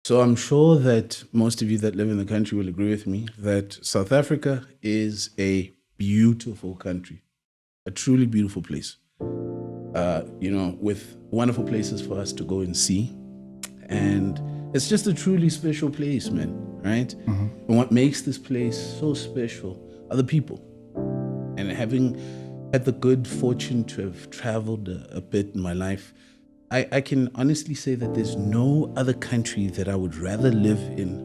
So I'm sure that most of you that live in the country will agree with me that South Africa is a beautiful country, a truly beautiful place. With wonderful places for us to go and see. And it's just a truly special place, man, right? And what makes this place so special are the people. And having had the good fortune to have traveled a bit in my life, I can honestly say that there's no other country that I would rather live in,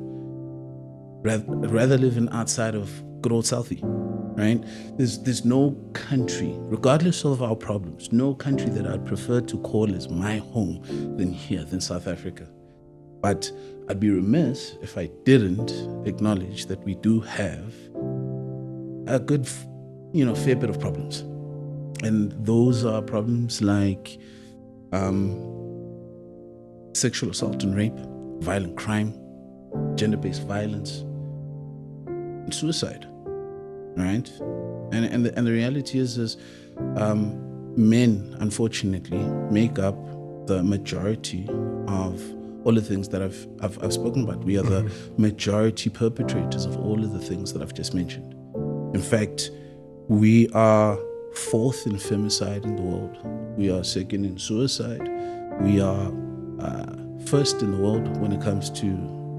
rather live in outside of good old Southie, right? There's no country, regardless of our problems, no country that I'd prefer to call as my home than South Africa. But I'd be remiss if I didn't acknowledge that we do have a good, fair bit of problems. And those are problems like sexual assault and rape, violent crime, gender-based violence, and suicide, right? And the reality is men, unfortunately, make up the majority of all the things that I've spoken about. We are the majority perpetrators of all of the things that I've just mentioned. In fact, we are fourth in femicide in the world. We are second in suicide. We are first in the world when it comes to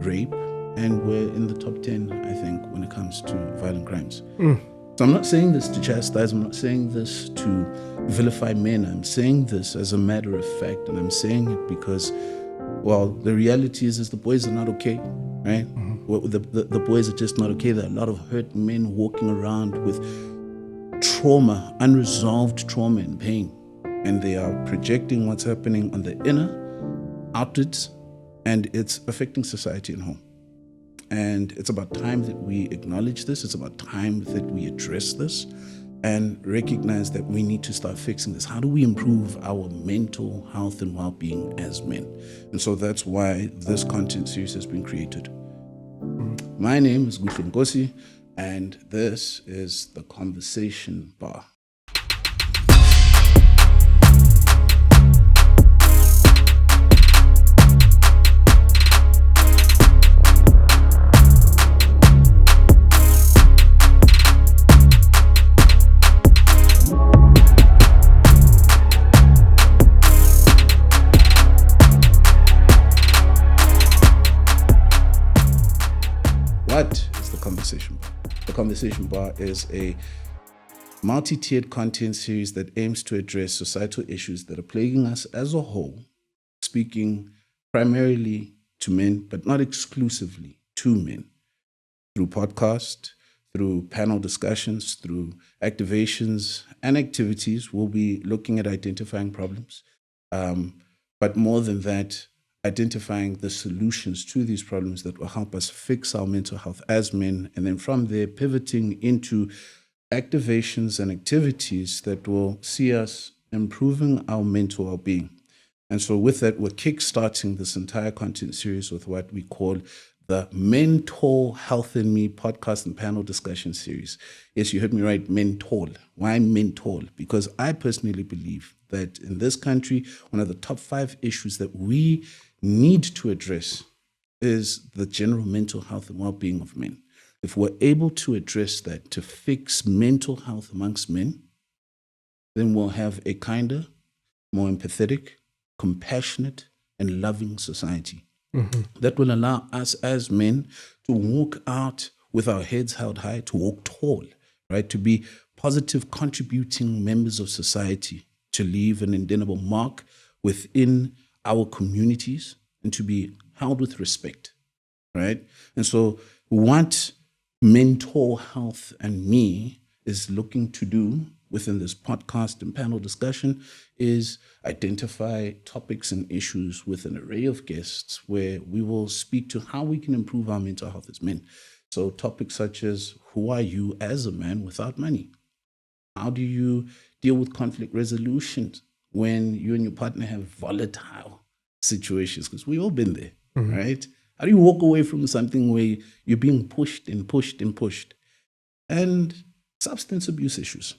rape, and we're in the top 10, I think, when it comes to violent crimes. So I'm not saying this to chastise, I'm not saying this to vilify men. I'm saying this as a matter of fact, and I'm saying it because, well, the reality is the boys are not okay, right? Well, the boys are just not okay. There are a lot of hurt men walking around with trauma, unresolved trauma and pain, and they are projecting what's happening on the inner outwards, and it's affecting society and home. And it's about time that we acknowledge this. It's about time that we address this and recognize that we need to start fixing this. How do we improve our mental health and well-being as men? And so that's why this content series has been created. My name is Guhle Nkosi, and this is the Conversation Bar. What is the Conversation Bar? The Conversation Bar is a multi-tiered content series that aims to address societal issues that are plaguing us as a whole, speaking primarily to men, but not exclusively to men, through podcast, through panel discussions, through activations and activities. We'll be looking at identifying problems, but more than that, identifying the solutions to these problems that will help us fix our mental health as men, and then from there pivoting into activations and activities that will see us improving our mental well-being. And so with that, we're kickstarting this entire content series with what we call the Men.Tall Health and Me podcast and panel discussion series. Yes, you heard me right, Men.Tall. Why Men.Tall? Because I personally believe that in this country, one of the top 5 issues that we need to address is the general mental health and well-being of men. If we're able to address that, to fix mental health amongst men, then we'll have a kinder, more empathetic, compassionate, and loving society. That will allow us as men to walk out with our heads held high, to walk tall, right? To be positive, contributing members of society, to leave an indelible mark within our communities, and to be held with respect, right? And so what Mental Health and Me is looking to do within this podcast and panel discussion is identify topics and issues with an array of guests where we will speak to how we can improve our mental health as men. So topics such as, who are you as a man without money? How do you deal with conflict resolution when you and your partner have volatile situations? Because we've all been there, right? How do you walk away from something where you're being pushed and pushed and pushed? And substance abuse issues.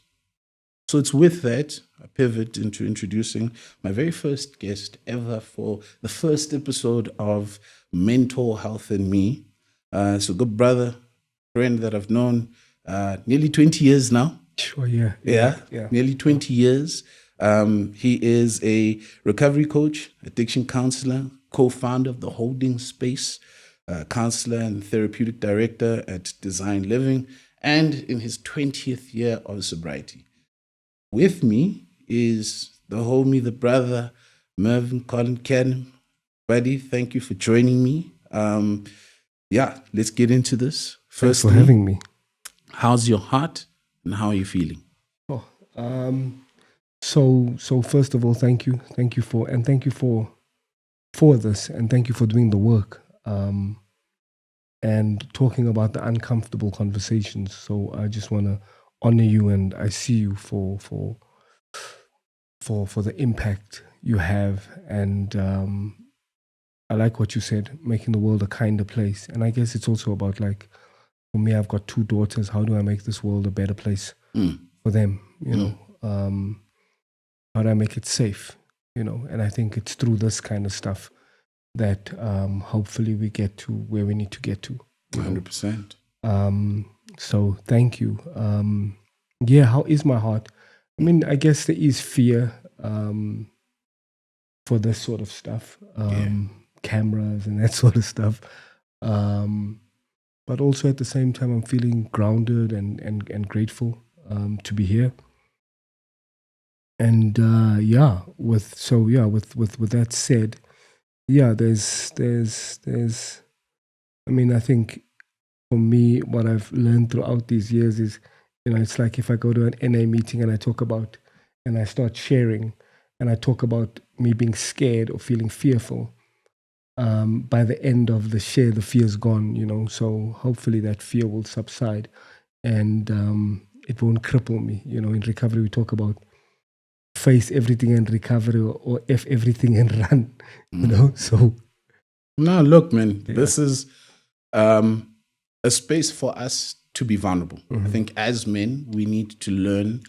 So it's with that, I pivot into introducing my very first guest ever for the first episode of Mental Health and Me. So good brother, friend that I've known nearly 20 years now. Sure, yeah. Nearly 20 years. He is a recovery coach, addiction counselor, co-founder of the Holding Space, counselor and therapeutic director at Design Living, and in his 20th year of sobriety. With me is the homie, the brother, Mervyn Colin Ken. Buddy, thank you for joining me. Let's get into this. Thanks for having me. How's your heart and how are you feeling? So first of all, thank you for this, and thank you for doing the work and talking about the uncomfortable conversations. So I just want to honor you, and I see you for the impact you have, and I like what you said, making the world a kinder place. And I guess it's also about, like, for me, I've got 2 daughters. How do I make this world a better place for them? You know, how do I make it safe? You know, and I think it's through this kind of stuff that hopefully we get to where we need to get to. 100%. So thank you. How is my heart? I mean, I guess there is fear for this sort of stuff, cameras and that sort of stuff. But also at the same time, I'm feeling grounded and grateful to be here. And with that said, there's I mean, I think for me, what I've learned throughout these years is, you know, it's like if I go to an NA meeting and I start sharing and I talk about me being scared or feeling fearful, by the end of the share, the fear's gone, you know. So hopefully that fear will subside and it won't cripple me. You know, in recovery, we talk about face everything and recover, or F everything and run, you know. So now look, man, this is a space for us to be vulnerable. I think as men, we need to learn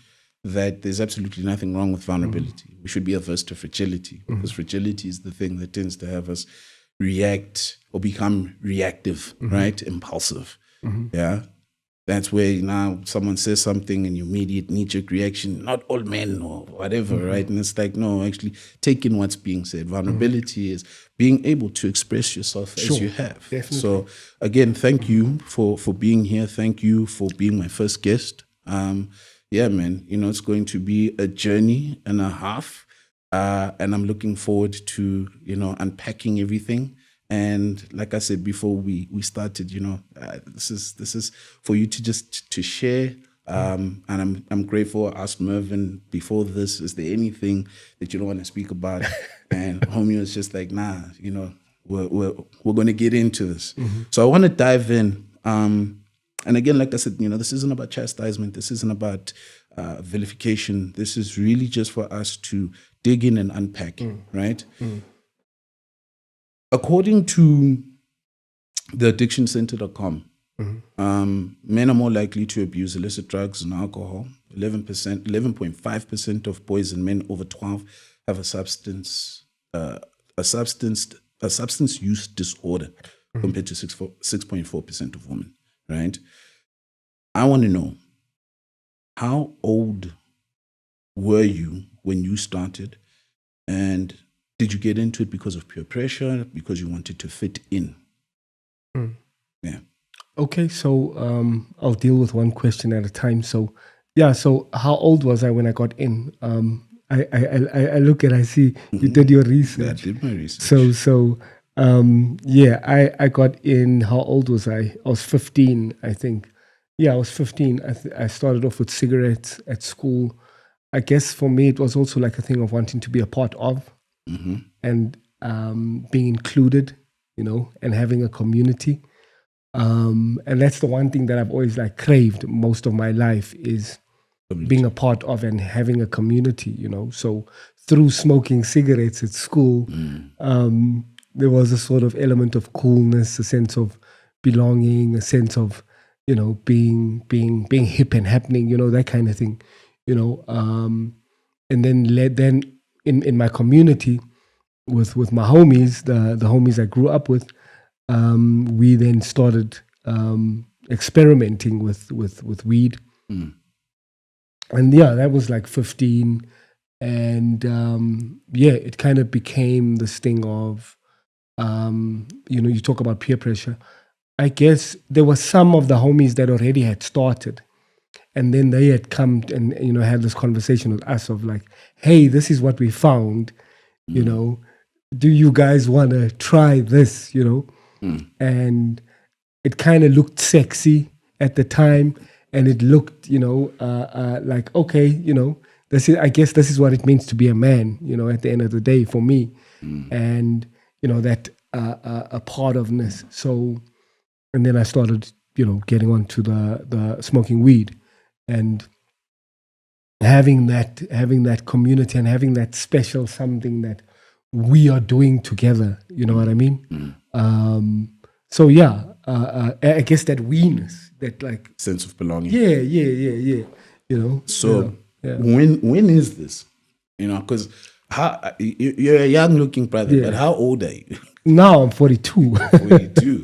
that there's absolutely nothing wrong with vulnerability. We should be averse to fragility, because fragility is the thing that tends to have us react or become reactive, right? Impulsive. Yeah. That's where now someone says something and your immediate knee-jerk reaction, not all men or whatever, right? And it's like, no, actually take in what's being said. Vulnerability is being able to express yourself as you have. Definitely. So again, thank you for being here. Thank you for being my first guest. Yeah, man, you know, it's going to be a journey and a half. And I'm looking forward to, you know, unpacking everything. And like I said before we started, you know, this is for you to share. And I'm grateful. I asked Mervyn before this, is there anything that you don't want to speak about? And homie was just like, nah, you know, we're going to get into this. So I want to dive in. And again, like I said, you know, this isn't about chastisement. This isn't about vilification. This is really just for us to dig in and unpack, right? According to the addictioncenter.com, men are more likely to abuse illicit drugs and alcohol. 11.5% of boys and men over 12 have a substance use disorder, compared to 6.4% of women, right? I want to know, how old were you when you started, and did you get into it because of peer pressure, because you wanted to fit in? Yeah. Okay, so I'll deal with one question at a time. So how old was I when I got in? I look and I see you did your research. Yeah, I did my research. So I got in. How old was I? I was 15, I think. Yeah, I was 15. I started off with cigarettes at school. I guess for me, it was also like a thing of wanting to be a part of and being included, you know, and having a community. And that's the one thing that I've always like craved most of my life, is being a part of and having a community, you know. So through smoking cigarettes at school, there was a sort of element of coolness, a sense of belonging, a sense of, you know, being hip and happening, you know, that kind of thing. and then in my community with my homies, the homies I grew up with, we then started experimenting with weed. And yeah, that was like 15. And it kind of became this thing of, you talk about peer pressure. I guess there were some of the homies that already had started. And then they had come and, had this conversation with us of like, hey, this is what we found, do you guys want to try this, And it kind of looked sexy at the time. And it looked, like, okay, I guess this is what it means to be a man, at the end of the day for me. And, that a part of this. So, and then I started, getting onto the smoking weed and having that community and having that special something that we are doing together. You know what I mean? So yeah, I guess that we-ness, that like sense of belonging. Yeah. So yeah. when is this? Because you're a young looking brother, but how old are you? Now I'm 42. 42.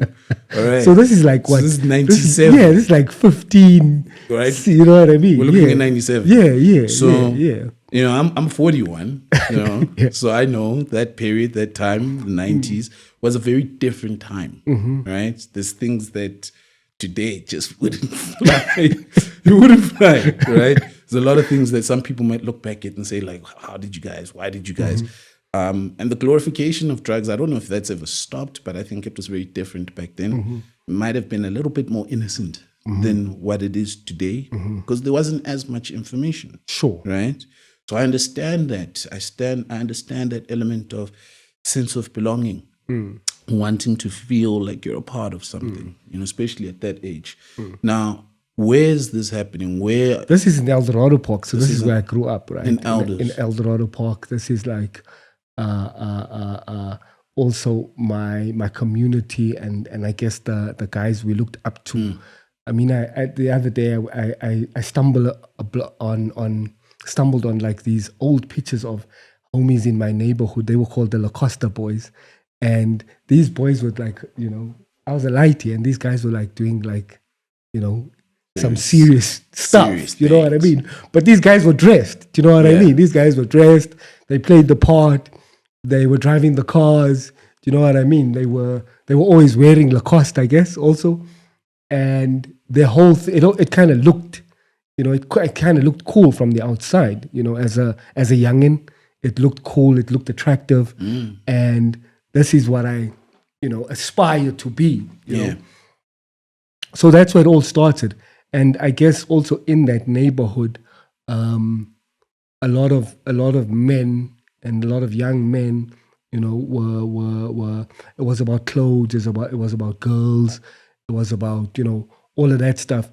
All right. So this is like what? So this is 97. This is like 15. Right. You know what I mean? We're looking at 97. Yeah. So, yeah. I'm 41, so I know that period, that time, the 90s, was a very different time, right? There's things that today just wouldn't fly. It wouldn't fly, right? There's a lot of things that some people might look back at and say, like, how did you guys? Why did you guys? And the glorification of drugs, I don't know if that's ever stopped, but I think it was very different back then. It might have been a little bit more innocent than what it is today, because there wasn't as much information. Sure. Right? So I understand that. I understand that element of sense of belonging, wanting to feel like you're a part of something, especially at that age. Now, where is this happening? Where? This is in El Dorado Park. So this is where I grew up, right? In Elders. In El Dorado Park. This is like also my community and I guess the guys we looked up to. I mean, the other day I stumbled on like these old pictures of homies in my neighborhood. They were called the La Costa boys, and these boys were like, I was a lighty, and these guys were like doing like, some serious stuff. You know what I mean? But these guys were dressed. Do you know what I mean? These guys were dressed. They played the part. They were driving the cars. Do you know what I mean? They were always wearing Lacoste, I guess, also. And the whole it kind of looked, it kind of looked cool from the outside. As a youngin, it looked cool. It looked attractive, and this is what I, aspire to be. You know? So that's where it all started. And I guess also in that neighborhood, a lot of men and a lot of young men, were it was about clothes, it was about girls, it was about, all of that stuff.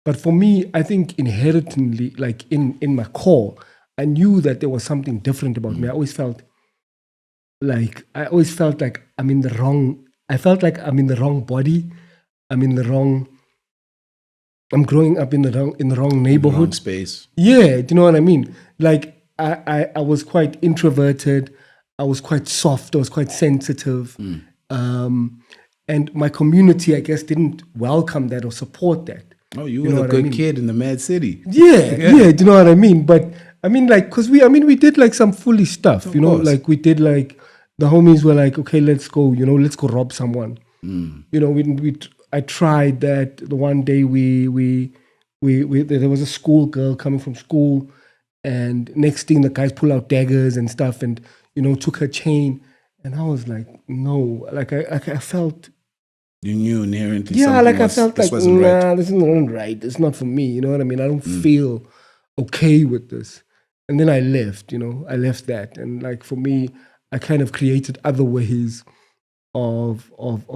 But for me, I think inherently, like in my core, I knew that there was something different about me. I always felt like I'm in the wrong. I felt like I'm in the wrong body. I'm growing up in the wrong neighborhood. Wrong space. Yeah, do you know what I mean? Like I was quite introverted. I was quite soft. I was quite sensitive. And my community, I guess, didn't welcome that or support that. Oh, you were a good kid in the mad city. Yeah, do you know what I mean? But I mean, like, because we did like some foolish stuff, like we did like, the homies were like, okay, let's go rob someone. I tried that. The one day we there was a school girl coming from school, and next thing the guys pull out daggers and stuff, and took her chain, and I was like, no, like I felt. You knew inherently. Yeah, like I felt like, wasn't right. This isn't right. It's not for me. You know what I mean? I don't feel okay with this. And then I left. I left that, and like for me, I kind of created other ways of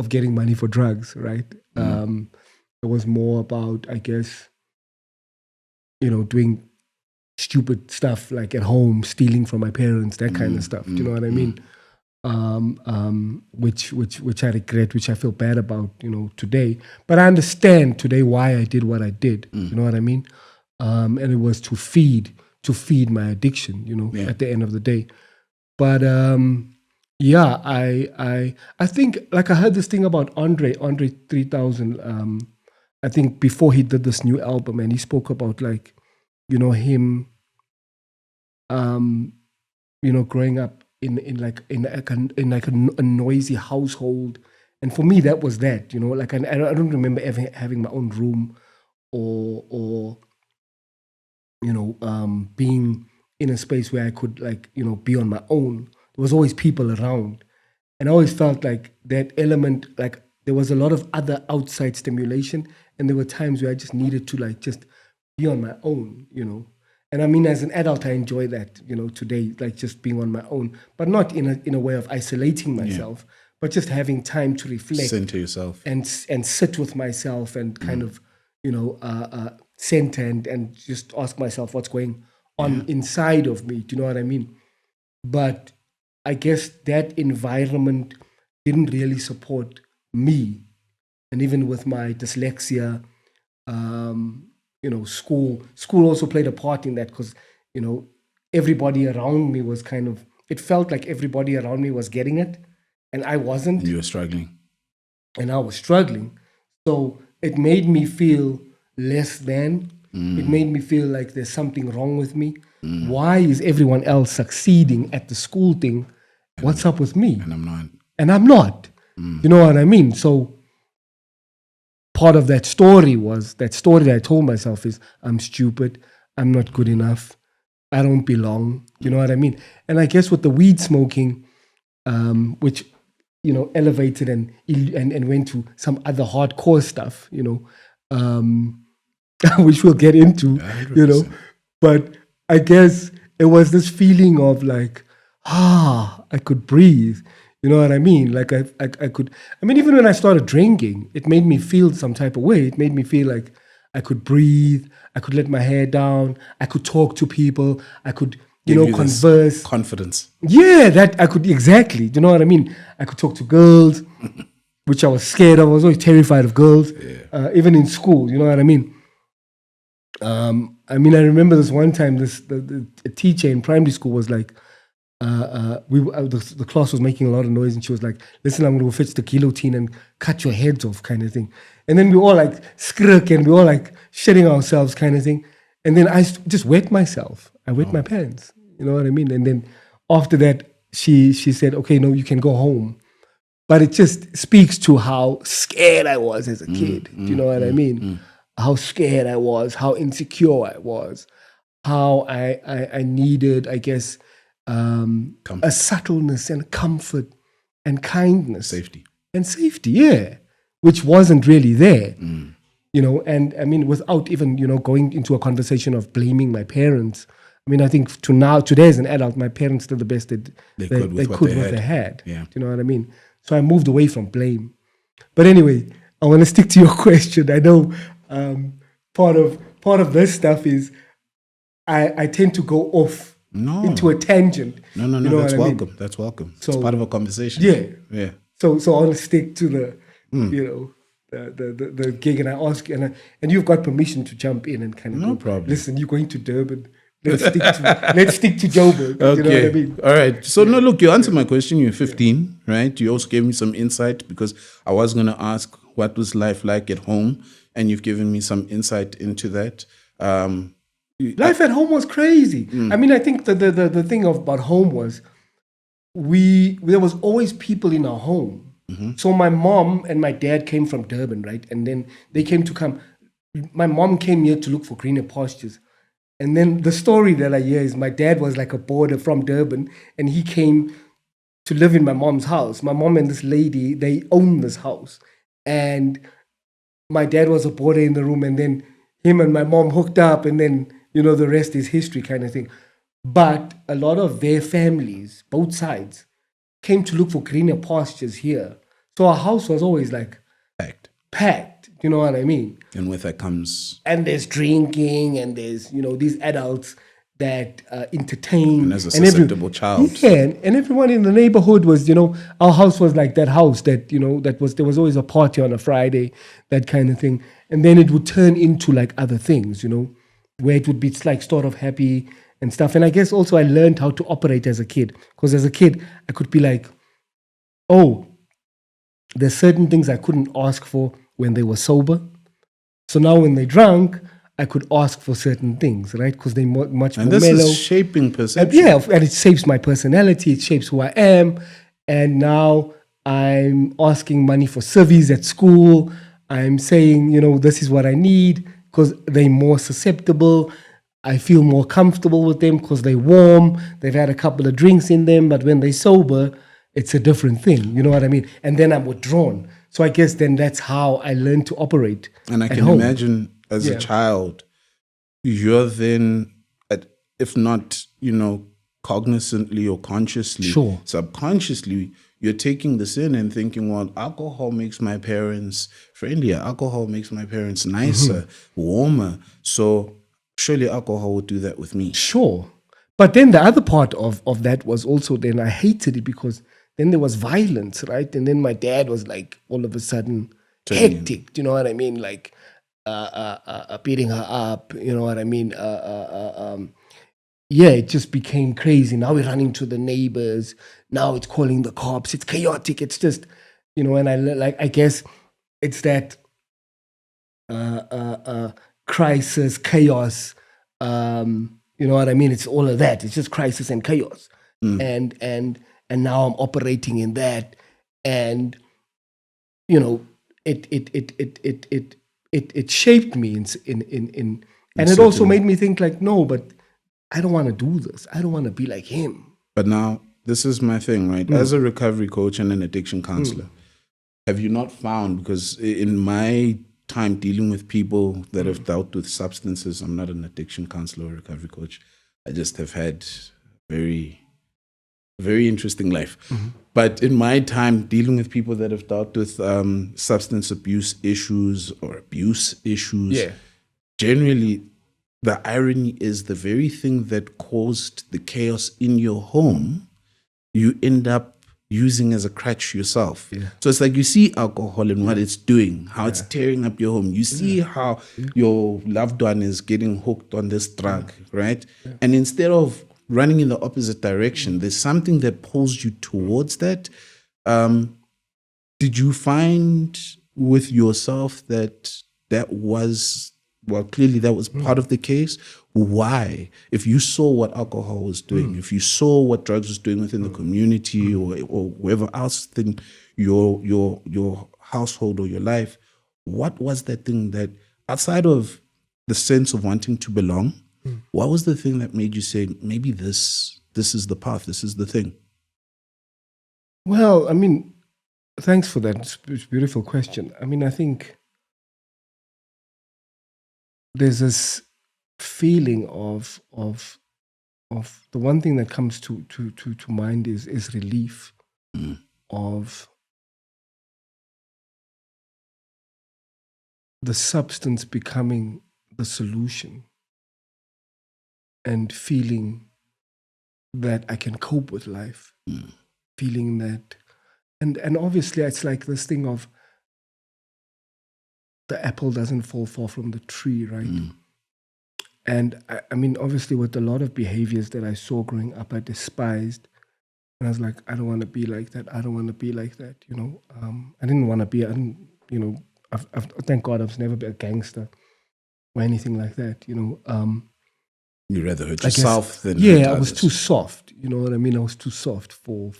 getting money for drugs, right? It was more about, I guess, doing stupid stuff like at home, stealing from my parents, that kind of stuff. Do you know what I mean? Which I regret, which I feel bad about, today. But I understand today why I did what I did. You know what I mean? and it was to feed my addiction, at the end of the day. But yeah, I think, like, I heard this thing about Andre 3000. I think before he did this new album, and he spoke about, like, him, growing up in a noisy household. And for me, that was that, like, I don't remember ever having my own room, or being in a space where I could, like, be on my own. There was always people around. And I always felt like that element, like, there was a lot of other outside stimulation. And there were times where I just needed to, like, just be on my own, And I mean, as an adult, I enjoy that, today, like, just being on my own, but not in a way of isolating myself, but just having time to reflect. Center yourself. And sit with myself and kind of, center and just ask myself what's going on inside of me. Do you know what I mean? But I guess that environment didn't really support me. And even with my dyslexia, school also played a part in that, because, everybody around me was kind of, it felt like everybody around me was getting it and I wasn't. And you were struggling. And I was struggling. So it made me feel less than. It made me feel like there's something wrong with me. Why is everyone else succeeding at the school thing? What's up with me? And I'm not. And I'm not. You know what I mean? So part of that story that I told myself is, I'm stupid. I'm not good enough. I don't belong. You know what I mean? And I guess with the weed smoking, which, elevated and went to some other hardcore stuff, which we'll get into, 100%. But I guess it was this feeling of, like, I could breathe. You know what I mean? Like, I could, even when I started drinking, it made me feel some type of way. It made me feel like I could breathe. I could let my hair down. I could talk to people. I could, converse. Confidence. Yeah, that I could, exactly. You know what I mean? I could talk to girls, which I was scared of. I was always terrified of girls, even in school. You know what I mean? I remember this one time, the teacher in primary school was like, the class was making a lot of noise, and she was like, listen, I'm going to go fetch the guillotine and cut your heads off, kind of thing. And then we all, like, skirk, and we all, like, shitting ourselves, kind of thing. And then I just wet myself. I wet my pants. You know what I mean? And then after that, she said, okay, no, you can go home. But it just speaks to how scared I was as a kid. Do you know what I mean? How scared I was, how insecure I was, how I needed, I guess, a subtleness and comfort and kindness. Safety, yeah, which wasn't really there. And without even, going into a conversation of blaming my parents. I think today as an adult, my parents did the best they could with what they had. Yeah. Do you know what I mean? So I moved away from blame. But anyway, I want to stick to your question. I know part of this stuff is I tend to go off into a tangent. No, that's welcome. That's welcome. So, it's part of a conversation. Yeah. So I want to stick to the gig, and I ask you, and you've got permission to jump in and kind of no problem. Listen, you're going to Durban. Let's stick to Joburg. Okay. You know what I mean? All right. So no, look, you answered my question. You're 15, right? You also gave me some insight, because I was going to ask what was life like at home, and you've given me some insight into that. Life at home was crazy. I think the thing about home was there was always people in our home. So my mom and my dad came from Durban, right? And then they my mom came here to look for greener pastures. And then the story that I hear is my dad was like a boarder from Durban, and he came to live in my mom's house. My mom and this lady, they own this house. And my dad was a boarder in the room, and then him and my mom hooked up, and then, the rest is history, kind of thing. But a lot of their families, both sides, came to look for greener pastures here. So our house was always like packed. You know what I mean? And with that comes... And there's drinking, and there's, these adults that entertain. And as a susceptible child. Yeah, and everyone in the neighborhood was, our house was like that house that, there was always a party on a Friday, that kind of thing. And then it would turn into like other things, where it would be like sort of happy and stuff. And I guess also I learned how to operate as a kid, because as a kid I could be like, oh, there's certain things I couldn't ask for when they were sober. So now when they're drunk, I could ask for certain things, right? Because they're much And more this mellow. is shaping And perception. yeah, and it shapes my personality. It shapes who I am. And now I'm asking money for service at school. I'm saying, this is what I need, because they're more susceptible. I feel more comfortable with them because they're warm. They've had a couple of drinks in them, but when they're sober, it's a different thing. You know what I mean? And then I'm withdrawn. So I guess then that's how I learned to operate. And I at can home. imagine as a child, you're then, if not, cognizantly or consciously, Sure. subconsciously, you're taking this in and thinking, well, alcohol makes my parents friendlier. Alcohol makes my parents nicer, warmer. So surely alcohol would do that with me. Sure. But then the other part of that was also then I hated it because then there was violence, right? And then my dad was like all of a sudden hectic, you know what I mean? Like beating her up, you know what I mean? Yeah, it just became crazy. Now we're running to the neighbors. Now it's calling the cops. It's chaotic. It's just, and I guess it's that crisis, chaos. You know what I mean? It's all of that. It's just crisis and chaos. And now I'm operating in that, and it shaped me in and it also made me think like, no, but I don't want to do this. I don't want to be like him. But now this is my thing, right? As a recovery coach and an addiction counselor, have you not found, because in my time dealing with people that have dealt with substances, I'm not an addiction counselor or recovery coach. I just have had very, very interesting life. But in my time dealing with people that have dealt with substance abuse issues or abuse issues, generally the irony is the very thing that caused the chaos in your home, you end up using as a crutch yourself. So it's like you see alcohol and what it's doing, how it's tearing up your home. You see how your loved one is getting hooked on this drug, right? And instead of running in the opposite direction, there's something that pulls you towards that. Did you find with yourself that was, well, clearly that was part of the case? Why? If you saw what alcohol was doing, if you saw what drugs was doing within the community or whoever else in your household or your life, what was that thing that, outside of the sense of wanting to belong, what was the thing that made you say, maybe this is the path, this is the thing? Well, I mean, thanks for that. It's a beautiful question. I mean, I think there's this feeling of the one thing that comes to mind is relief of the substance becoming the solution, and feeling that I can cope with life, feeling that, and obviously it's like this thing of the apple doesn't fall far from the tree, right? And I mean, obviously, with a lot of behaviors that I saw growing up, I despised. And I was like, I don't want to be like that. I don't want to be like that. I didn't want to be, thank God I've never been a gangster or anything like that, You rather hurt yourself than yeah, hurt I was others. too soft. You know what I mean? I was too soft for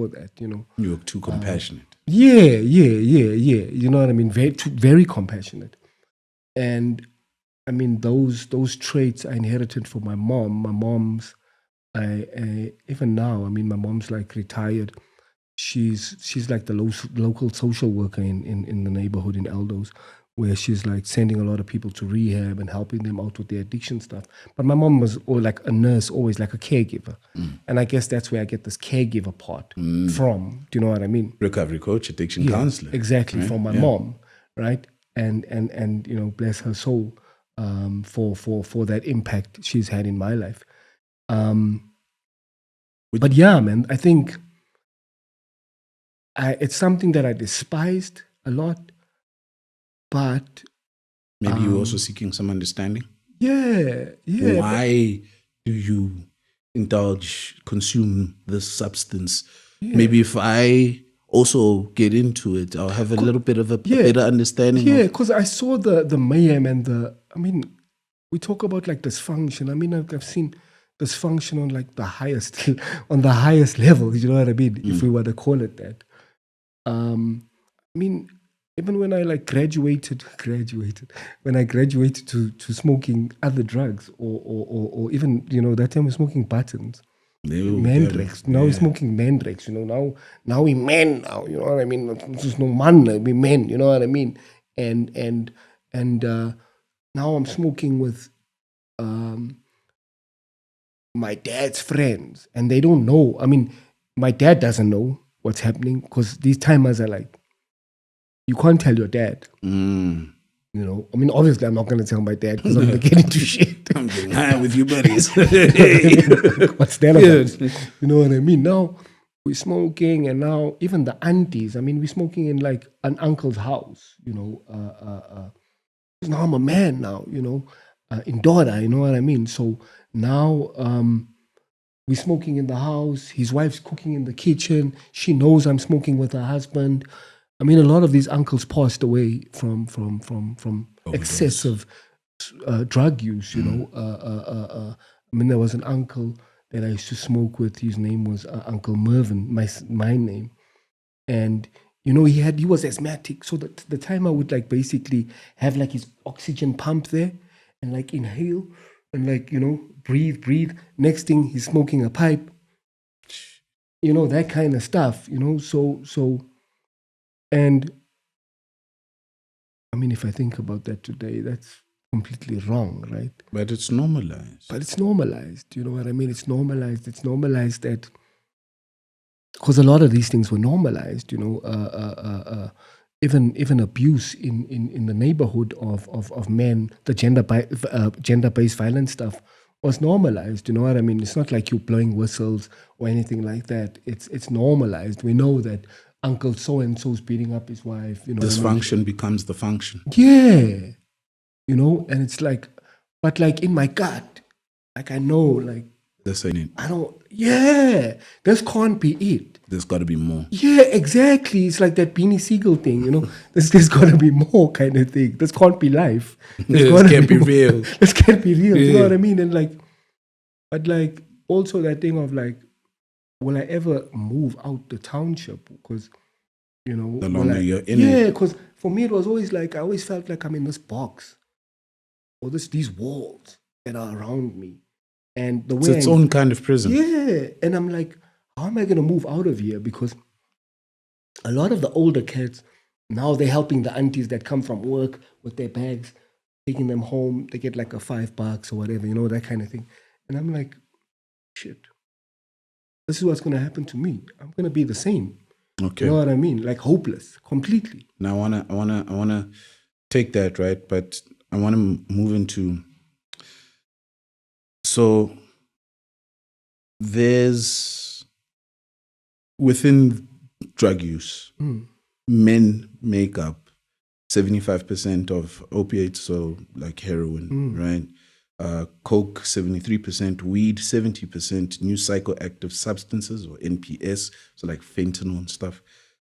that, You were too compassionate. Yeah. You know what I mean? Very compassionate. And I mean, those traits I inherited from my mom. My mom's, I even now, I mean, my mom's like retired. She's like the local social worker in the neighborhood in Eldos, where she's like sending a lot of people to rehab and helping them out with their addiction stuff. But my mom was like a nurse, always like a caregiver. And I guess that's where I get this caregiver part from. Do you know what I mean? Recovery coach, addiction counselor. Exactly, right? from my mom, right? And bless her soul for that impact she's had in my life. But yeah, man, I think it's something that I despised a lot, but maybe you were also seeking some understanding. Yeah, yeah. Why do you consume this substance? Yeah. Maybe if I also get into it, I'll have a little bit of a better understanding Yeah, of. because I saw the mayhem and we talk about like dysfunction. I've seen dysfunction on like the highest on the highest level, you know what I mean? If we were to call it that. I mean, even when I like graduated when I graduated to smoking other drugs or even, that time we're smoking buttons. Mandrakes. Now we're smoking mandrakes, now we men now, you know what I mean? There's no man, we men, you know what I mean? And now I'm smoking with my dad's friends and they don't know. My dad doesn't know what's happening because these timers are like, you can't tell your dad. Obviously I'm not going to tell my dad because I'm going to get into shit. I'm getting high with you buddies. What's that about? You know what I mean? Now we're smoking and now even the aunties, we're smoking in like an uncle's house, now I'm a man now, in Dora, you know what I mean? So now we're smoking in the house. His wife's cooking in the kitchen. She knows I'm smoking with her husband. A lot of these uncles passed away from excessive drug use. There was an uncle that I used to smoke with. His name was Uncle Mervyn, my name, and he was asthmatic. So the time I would like basically have like his oxygen pump there and like inhale and like breathe. Next thing he's smoking a pipe. That kind of stuff. So. And if I think about that today, that's completely wrong, right? But it's normalized. You know what I mean? It's normalized. It's normalized that because a lot of these things were normalized, even abuse in the neighborhood of men, the gender-based violence stuff was normalized. You know what I mean? It's not like you blowing whistles or anything like that. It's normalized. We know that Uncle so-and-so's beating up his wife. Dysfunction becomes the function. Yeah. And it's like, but like in my gut, like I know, like, this ain't it. I don't, yeah, this can't be it. There's got to be more. Yeah, exactly. It's like that Beanie Siegel thing, there's got to be more kind of thing. This can't be life. This can't be real. This can't be real. You know what I mean? And like, but like also that thing of like, will I ever move out the township? Because, the longer you're in it. Yeah, because for me it was always like, I always felt like I'm in this box or these walls that are around me. And the way it's its own kind of prison. Yeah. And I'm like, how am I going to move out of here? Because a lot of the older kids, now they're helping the aunties that come from work with their bags, taking them home. They get like a $5 or whatever, that kind of thing. And I'm like, shit, this is what's going to happen to me. I'm going to be the same. Okay. You know what I mean? Like hopeless, completely. Now I wanna take that, right? But I want to move into. So there's within drug use, men make up 75% of opiates, so like heroin, right? Coke 73%, weed 70%, new psychoactive substances or NPS, so like fentanyl and stuff,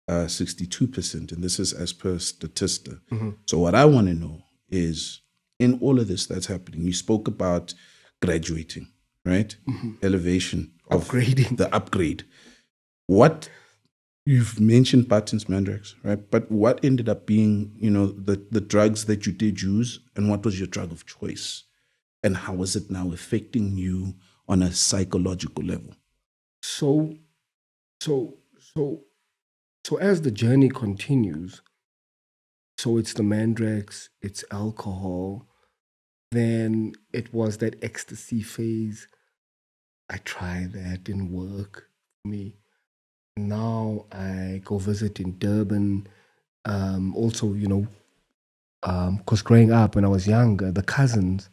62%, and this is as per Statista. So what I want to know is, in all of this that's happening, you spoke about graduating, right? Elevation, upgrading, the upgrade. What you've mentioned buttons, mandrakes, right? But what ended up being, the drugs that you did use, and what was your drug of choice? And how is it now affecting you on a psychological level? So as the journey continues, so it's the mandrakes, it's alcohol, then it was that ecstasy phase. I tried that, didn't work for me. Now I go visit in Durban. Also, because growing up when I was younger, the cousins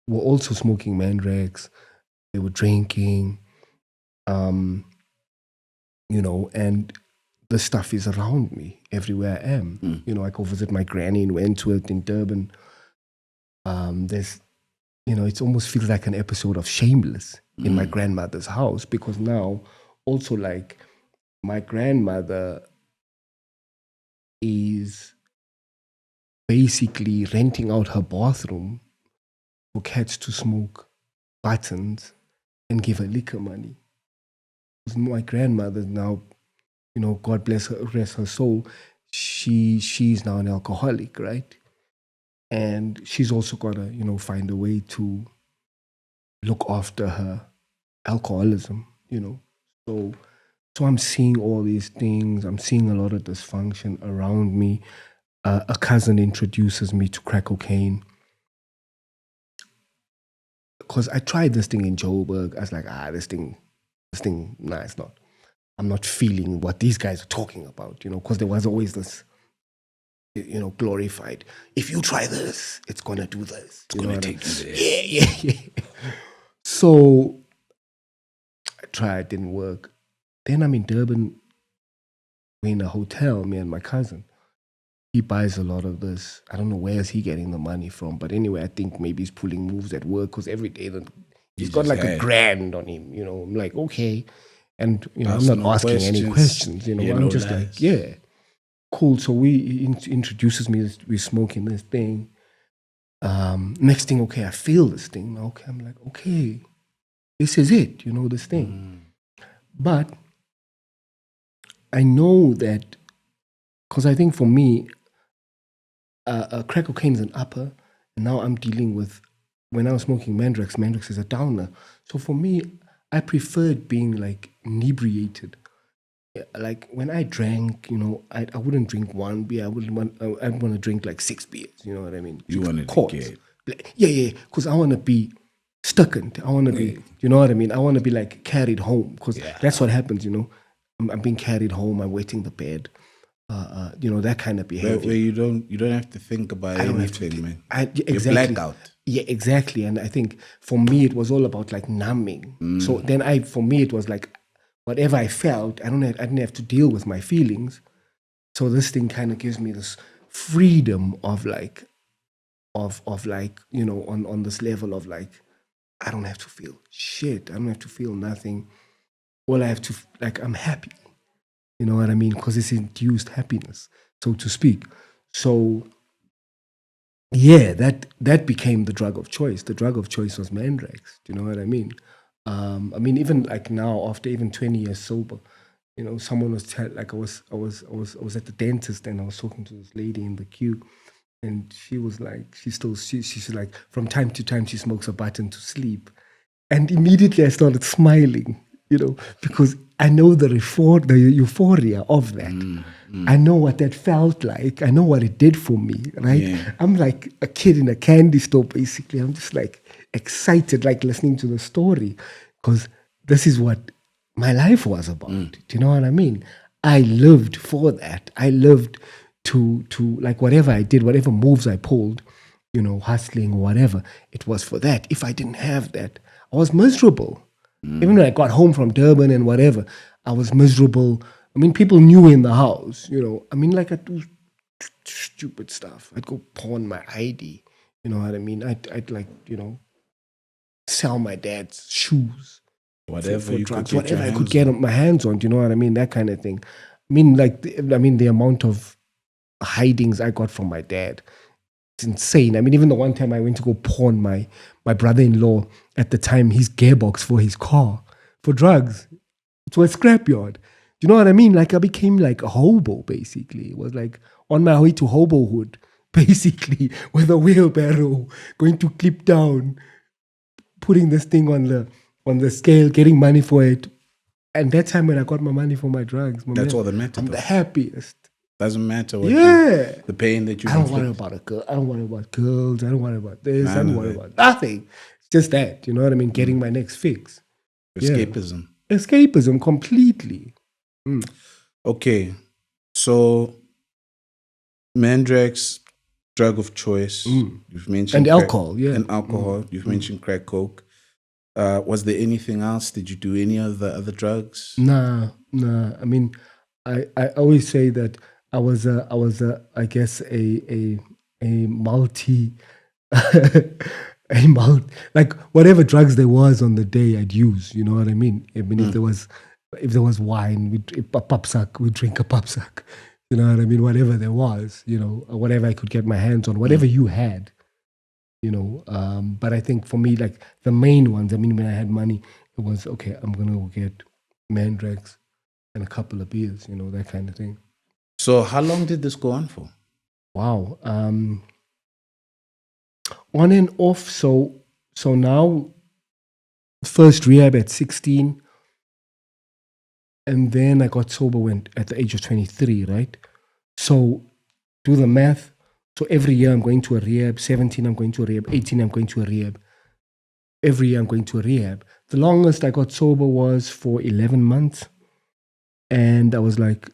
were also smoking mandrakes. They were drinking, and the stuff is around me everywhere I am. I go visit my granny in Wentworth in Durban. There's it almost feels like an episode of Shameless in my grandmother's house, because now also like my grandmother is basically renting out her bathroom for cats to smoke buttons and give her liquor money. My grandmother now, God bless her, rest her soul, she's now an alcoholic, right? And she's also got to, find a way to look after her alcoholism, So I'm seeing all these things. I'm seeing a lot of dysfunction around me. A cousin introduces me to crack cocaine. Because I tried this thing in Joburg. I was like, this thing, nah, it's not. I'm not feeling what these guys are talking about, because there was always this, glorified. If you try this, it's going to do this. It's going to take you there. Yeah. So I tried, didn't work. Then I'm in Durban, we're in a hotel, me and my cousin. He buys a lot of this. I don't know where is he getting the money from, but anyway, I think maybe he's pulling moves at work, because every day he's got like $1,000 on him. I'm like, okay. And, I'm not asking any questions. I'm just like, yeah, cool. So he introduces me, we're smoking this thing. Next thing, okay, I feel this thing. Okay, I'm like, okay, this is it, this thing. But I know that, because I think for me, crack cocaine is an upper, and now I'm dealing with, when I was smoking Mandrex is a downer. So for me, I preferred being like inebriated. Like when I drank, I wouldn't drink one beer. I'd want to drink like 6 beers. You know what I mean? You wanted to get... Yeah, because I want to be stucked. I want to be, you know what I mean? I want to be like carried home, because that's what happens, I'm being carried home. I'm wetting the bed. That kind of behavior. Where you don't have to think about anything, man. Exactly. You black out. Yeah, exactly. And I think for me, it was all about like numbing. So then for me, it was like whatever I felt, I didn't have to deal with my feelings. So this thing kind of gives me this freedom of like, on this level of like, I don't have to feel shit. I don't have to feel nothing. All I have to, like, I'm happy. You know what I mean? Because it's induced happiness, so to speak. So, yeah, that became the drug of choice. The drug of choice was Mandrex. Do you know what I mean? Even like now, after even 20 years sober, someone was like, I was at the dentist, and I was talking to this lady in the queue, and she was like, she's like, from time to time she smokes a button to sleep, and immediately I started smiling, because I know the euphoria of that. I know what that felt like. I know what it did for me, right? Yeah. I'm like a kid in a candy store, basically. I'm just like excited, like listening to the story, because this is what my life was about. Do you know what I mean? I lived for that. I lived to like whatever I did, whatever moves I pulled, hustling or whatever, it was for that. If I didn't have that, I was miserable. Even when I got home from Durban and whatever, I was miserable. I mean, people knew in the house, like I'd do stupid stuff. I'd go pawn my ID, you know what I mean? I'd like, sell my dad's shoes. Whatever for you drugs, could get whatever I could get my hands on, do you know what I mean? That kind of thing. The amount of hidings I got from my dad, it's insane. I mean, even the one time I went to go pawn my brother-in-law at the time, his gearbox for his car for drugs to a scrapyard. Do you know what I mean? Like I became like a hobo, basically. It was like on my way to hobohood, basically, with a wheelbarrow, going to clip down, putting this thing on the scale, getting money for it. And that time when I got my money for my drugs, that's all that matters. I'm the happiest. Doesn't matter what the pain that you... I don't worry about a girl. I don't worry about girls. I don't worry about this. I don't worry about nothing. It's just that, you know what I mean? Getting my next fix. Escapism. Yeah. Escapism completely. Okay. So Mandrex, drug of choice. You've mentioned and alcohol, yeah. And alcohol. You've mentioned crack coke. Was there anything else? Did you do any of the other drugs? Nah. I mean, I always say that I was I guess a multi like whatever drugs there was on the day I'd use, you know what I mean? I mean, if there was wine, a papsak, we'd drink a papsak. You know what I mean? Whatever there was, you know, or whatever I could get my hands on, whatever you had, you know. But I think for me, like the main ones, I mean, when I had money, it was, okay, I'm going to go get Mandrax and a couple of beers, you know, that kind of thing. So how long did this go on for? Wow. On and off. So now, first rehab at 16. And then I got sober at the age of 23, right? So do the math. So every year I'm going to a rehab. 17, I'm going to a rehab. 18, I'm going to a rehab. Every year I'm going to a rehab. The longest I got sober was for 11 months. And I was like,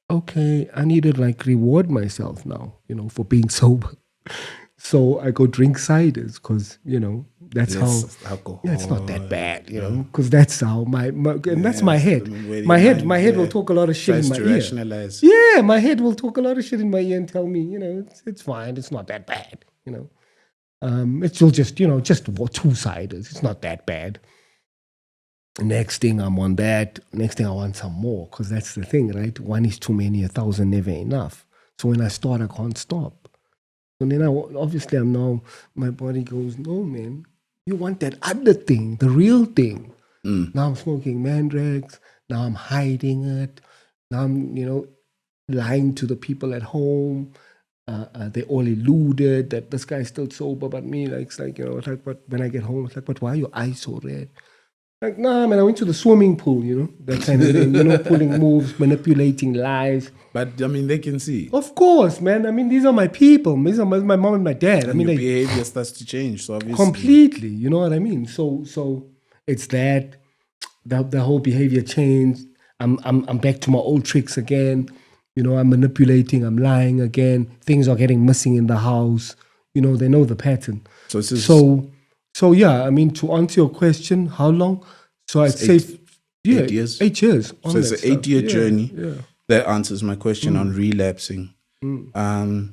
okay, I need to like reward myself now, you know, for being sober. So I go drink ciders because, you know, that's how alcohol. Yeah, it's not that bad, you know, because that's how my and that's my head. My head will talk a lot of shit in my ear. Rationalize. Yeah, my head will talk a lot of shit in my ear and tell me, you know, it's fine, it's not that bad, you know. It's just, you know, just 2 ciders. It's not that bad. Next thing I'm on that. Next thing I want some more because that's the thing, right? 1 is too many, 1,000 never enough. So when I start, I can't stop. And then obviously I'm now, my body goes, no, man, you want that other thing, the real thing. Now I'm smoking Mandrax. Now I'm hiding it. Now I'm, you know, lying to the people at home. They all eluded that this guy's still sober, but me, like, it's like, you know, it's like, but when I get home, it's like, but why are your eyes so red? Like, nah, man, I went to the swimming pool, you know, that kind of thing, you know, pulling moves, manipulating lies. But, I mean, they can see. Of course, man. I mean, these are my people. These are my mom and my dad. And I mean, your behavior starts to change, so obviously. Completely, you know what I mean? So it's that, the whole behavior changed. I'm back to my old tricks again. You know, I'm manipulating, I'm lying again. Things are getting missing in the house. You know, they know the pattern. So yeah, I mean, to answer your question, how long? So I'd say 8 years. 8 years. So it's an 8-year journey. Yeah. That answers my question on relapsing. You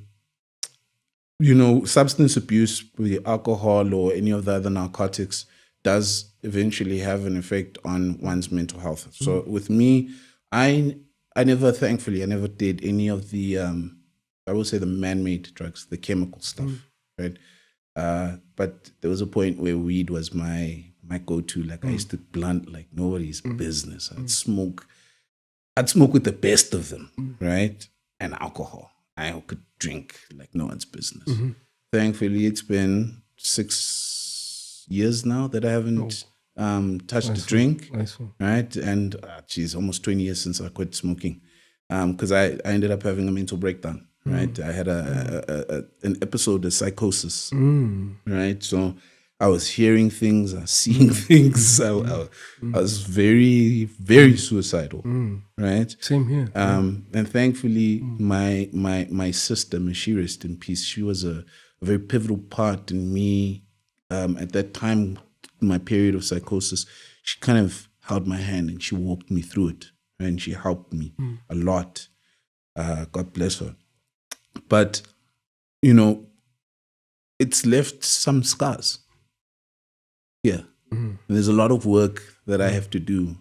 know, substance abuse, with alcohol or any of the other narcotics, does eventually have an effect on one's mental health. So with me, I thankfully never did any of the, I would say the man-made drugs, the chemical stuff, right? But there was a point where weed was my go-to. Like I used to blunt like nobody's business. I'd smoke with the best of them, right? And alcohol. I could drink like no one's business. Thankfully, it's been 6 years now that I haven't touched a drink, right? And almost 20 years since I quit smoking, because I ended up having a mental breakdown, right? I had an episode of psychosis, right? So I was hearing things, I was seeing things. I was very, very suicidal, right? Same here. And thankfully, my sister, may she rest in peace, she was a very pivotal part in me. At that time, my period of psychosis, she kind of held my hand and she walked me through it, and she helped me a lot. God bless her. But, you know, it's left some scars. Yeah. And there's a lot of work that I have to do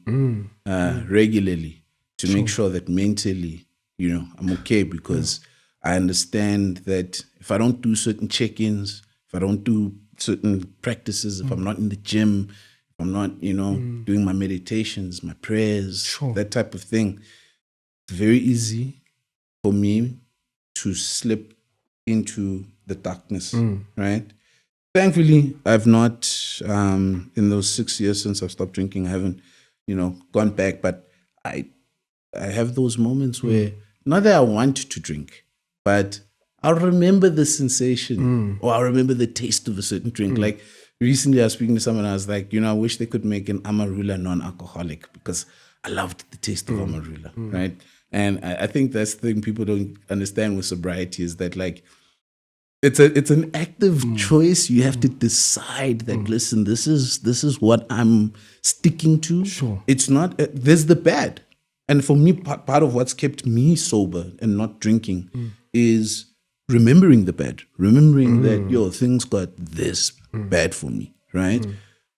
regularly to make sure that mentally, you know, I'm okay, because I understand that if I don't do certain check-ins, if I don't do certain practices, if I'm not in the gym, if I'm not, you know, doing my meditations, my prayers, that type of thing, it's very easy for me to slip into the darkness, right? Thankfully, I've not, in those 6 years since I've stopped drinking, I haven't, you know, gone back. But I have those moments where, not that I want to drink, but I'll remember the sensation or I'll remember the taste of a certain drink. Like recently I was speaking to someone, I was like, you know, I wish they could make an Amarula non-alcoholic, because I loved the taste of Amarula, right? And I think that's the thing people don't understand with sobriety, is that like, it's an active choice. You have to decide that, listen, this is what I'm sticking to. It's not, there's the bad. And for me, part of what's kept me sober and not drinking is remembering the bad, remembering that, things got this bad for me, right?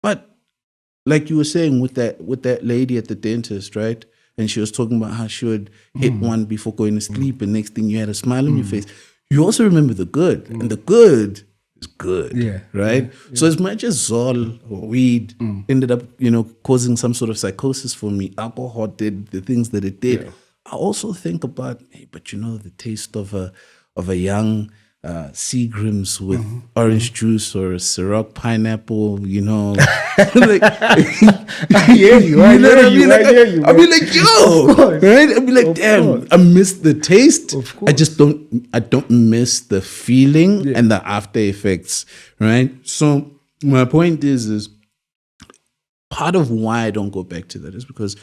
But like you were saying with that lady at the dentist, right? And she was talking about how she would hit one before going to sleep, and next thing you had a smile on your face. You also remember the good, and the good is good, Yeah, right? So as much as Zol or weed ended up, causing some sort of psychosis for me, alcohol did the things that it did. Yeah. I also think about, hey, but the taste of a young Seagrams with orange juice or a Ciroc pineapple, like, I hear you. I know what hear you. Like, I hear you. I'll be man. like, yo, Of course. right? I'll be like, Of damn, course. I miss the taste. Of I just I don't miss the feeling and the after effects, right? So my point is part of why I don't go back to that is because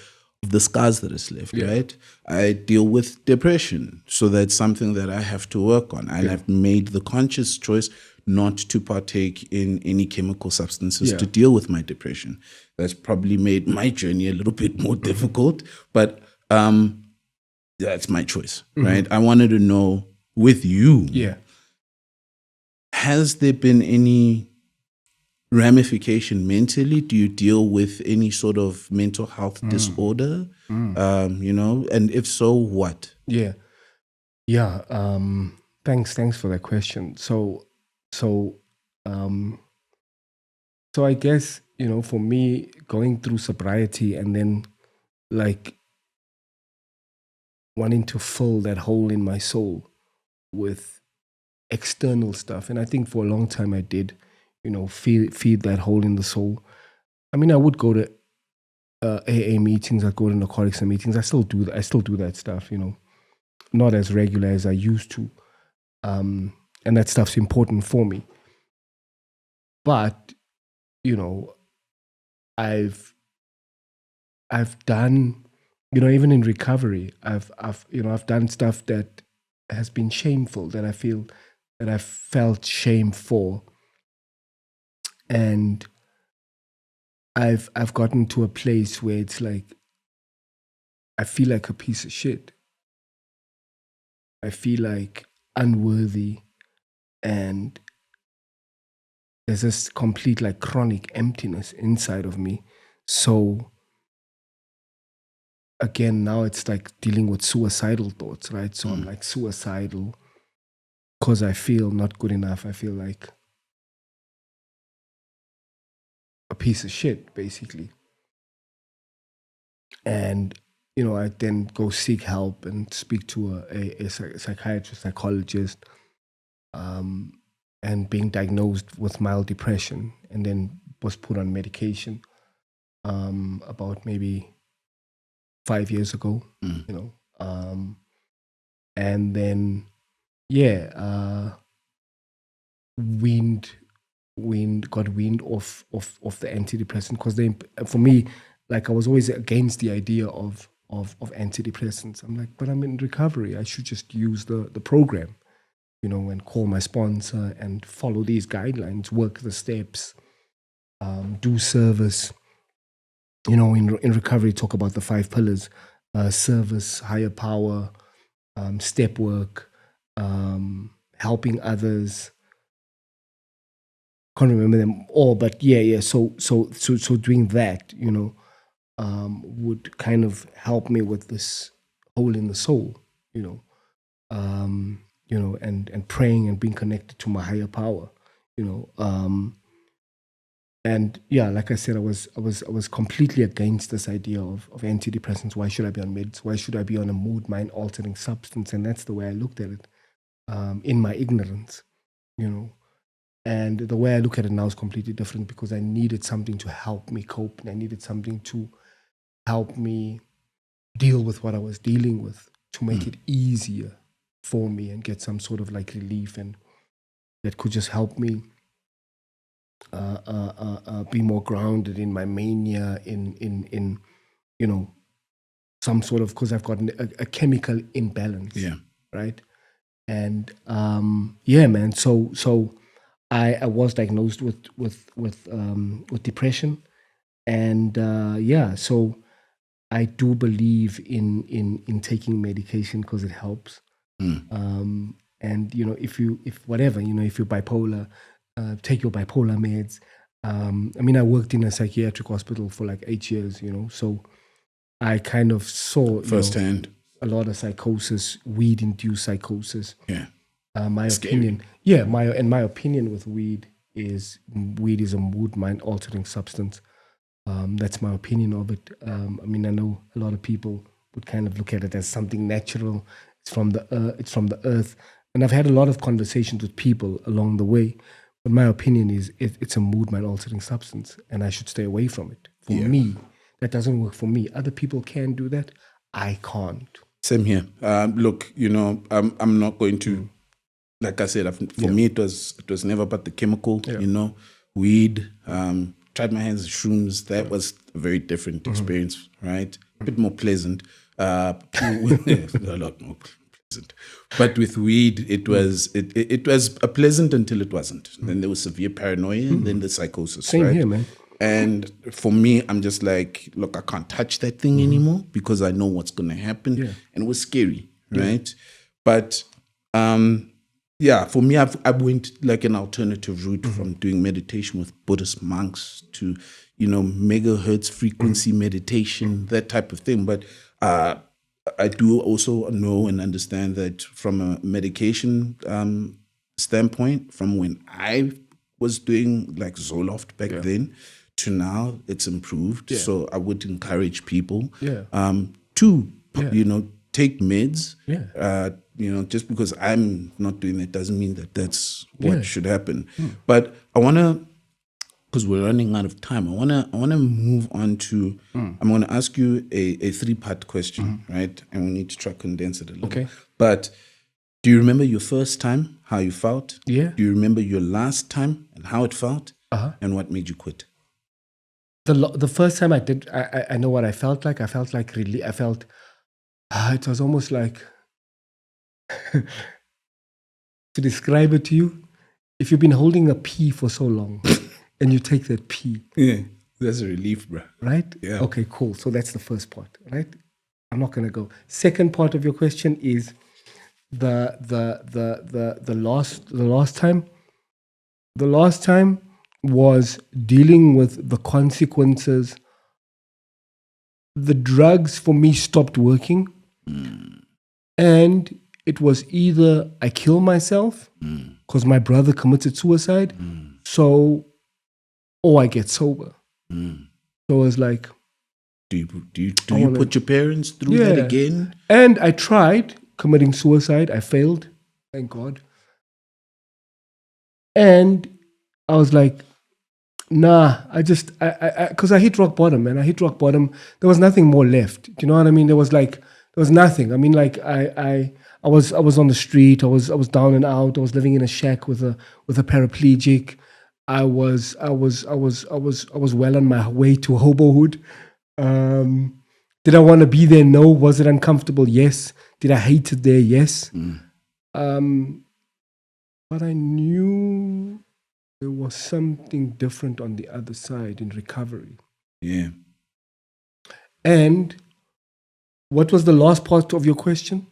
of the scars that is left, right? I deal with depression. So that's something that I have to work on. And I've made the conscious choice not to partake in any chemical substances to deal with my depression. That's probably made my journey a little bit more difficult, but that's my choice, right? I wanted to know with you, has there been any ramification mentally? Do you deal with any sort of mental health disorder? And if so, what? Yeah. Thanks for that question. So I guess, for me, going through sobriety and then like wanting to fill that hole in my soul with external stuff. And I think for a long time I did, feed that hole in the soul. I mean, I would go to AA meetings, I'd go to Narcotics meetings. I still do that stuff, not as regular as I used to. And that stuff's important for me. But, I've done, even in recovery, I've done stuff that has been shameful, that I felt shame for. And I've gotten to a place where it's like, I feel like a piece of shit. I feel like unworthy, and there's this complete like chronic emptiness inside of me. So again, now it's like dealing with suicidal thoughts, right? So I'm like suicidal because I feel not good enough. I feel like a piece of shit, basically. And, I then go seek help and speak to a psychiatrist, psychologist, and being diagnosed with mild depression, and then was put on medication about maybe 5 years ago, and then got weaned off the antidepressant, because they, for me, like, I was always against the idea of antidepressants. I'm like, but I'm in recovery, I should just use the program, and call my sponsor and follow these guidelines, work the steps, do service. In recovery, talk about the 5 pillars: service, higher power, step work, helping others. Can't remember them all, but So doing that, would kind of help me with this hole in the soul, and praying and being connected to my higher power, and like I said, I was completely against this idea of antidepressants. Why should I be on meds? Why should I be on a mood mind altering substance? And that's the way I looked at it, in my ignorance, And the way I look at it now is completely different, because I needed something to help me cope, and I needed something to help me deal with what I was dealing with, to make it easier for me and get some sort of like relief, and that could just help me be more grounded in my mania, in some sort of, because I've got a chemical imbalance, right? And man. So I was diagnosed with depression, and so I do believe in taking medication, because it helps. And if you're bipolar, take your bipolar meds. I mean, I worked in a psychiatric hospital for like 8 years, so I kind of saw Firsthand. a lot of psychosis, weed-induced psychosis. Yeah. My Scary. opinion, my opinion with weed is a mood mind altering substance. That's my opinion of it. I mean, I know a lot of people would kind of look at it as something natural. It's from the earth, and I've had a lot of conversations with people along the way. But my opinion is it's a mood mind altering substance, and I should stay away from it. For me, that doesn't work for me. Other people can do that. I can't. Same here. Look, I'm not going to, like I said, for me it was never about the chemical. Weed. Tried my hands at shrooms. That was a very different experience, right? A bit more pleasant. A lot more pleasant. But with weed, it was a pleasant until it wasn't. Then there was severe paranoia, and then the psychosis. Same right? here, man. And for me, I'm just like, look, I can't touch that thing anymore because I know what's going to happen. Yeah. And it was scary, right? But for me, I went like an alternative route from doing meditation with Buddhist monks to, megahertz frequency meditation, that type of thing. But I do also know and understand that from a medication standpoint, from when I was doing like Zoloft back then to now, it's improved. Yeah. So I would encourage people Yeah. to, take meds. Yeah. Just because I'm not doing that doesn't mean that that's what Yeah. should happen. But I want to, because we're running out of time, I want to move on to, I'm going to ask you a 3-part question, right? And we need to try to condense it a little. Okay. But do you remember your first time, how you felt? Yeah. Do you remember your last time and how it felt? Uh-huh. And what made you quit? The first time I did, I know what I felt like. I felt like really, I felt, it was almost like, to describe it to you, if you've been holding a pee for so long and you take that pee. Yeah, that's a relief, bro. Right? Yeah. Okay, cool. So that's the first part, right? I'm not going to go. Second part of your question is the last time. The last time was dealing with the consequences. The drugs for me stopped working. And it was either I kill myself because my brother committed suicide, or I get sober. So I was like, do you put your parents through that again? And I tried committing suicide. I failed, thank God. And I was like, nah, because I hit rock bottom, man. I hit rock bottom. There was nothing more left. Do you know what I mean? There was nothing. I mean, like I was on the street. I was down and out. I was living in a shack with a paraplegic. I was well on my way to hobohood. Did I want to be there? No. Was it uncomfortable? Yes. Did I hate it there? Yes. But I knew there was something different on the other side in recovery. Yeah. And what was the last part of your question?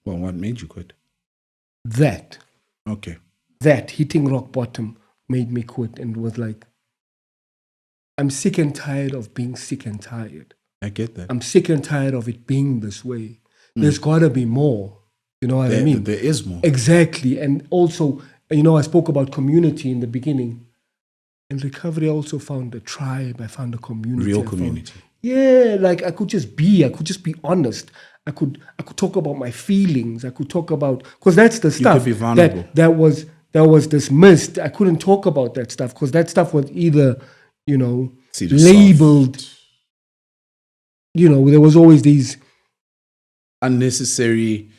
Well, what made you quit? That hitting rock bottom made me quit, and was like, I'm sick and tired of being sick and tired. I get that. I'm sick and tired of it being this way. There's got to be more. You know what I mean? There is more. Exactly. And also, I spoke about community in the beginning. In recovery, I also found a tribe. I found a community. Real community. Like I could just be honest. I could talk about my feelings. I could talk about, because that's the stuff could be vulnerable. that was dismissed. I couldn't talk about that stuff because that stuff was either, labeled. Soft. There was always these unnecessary,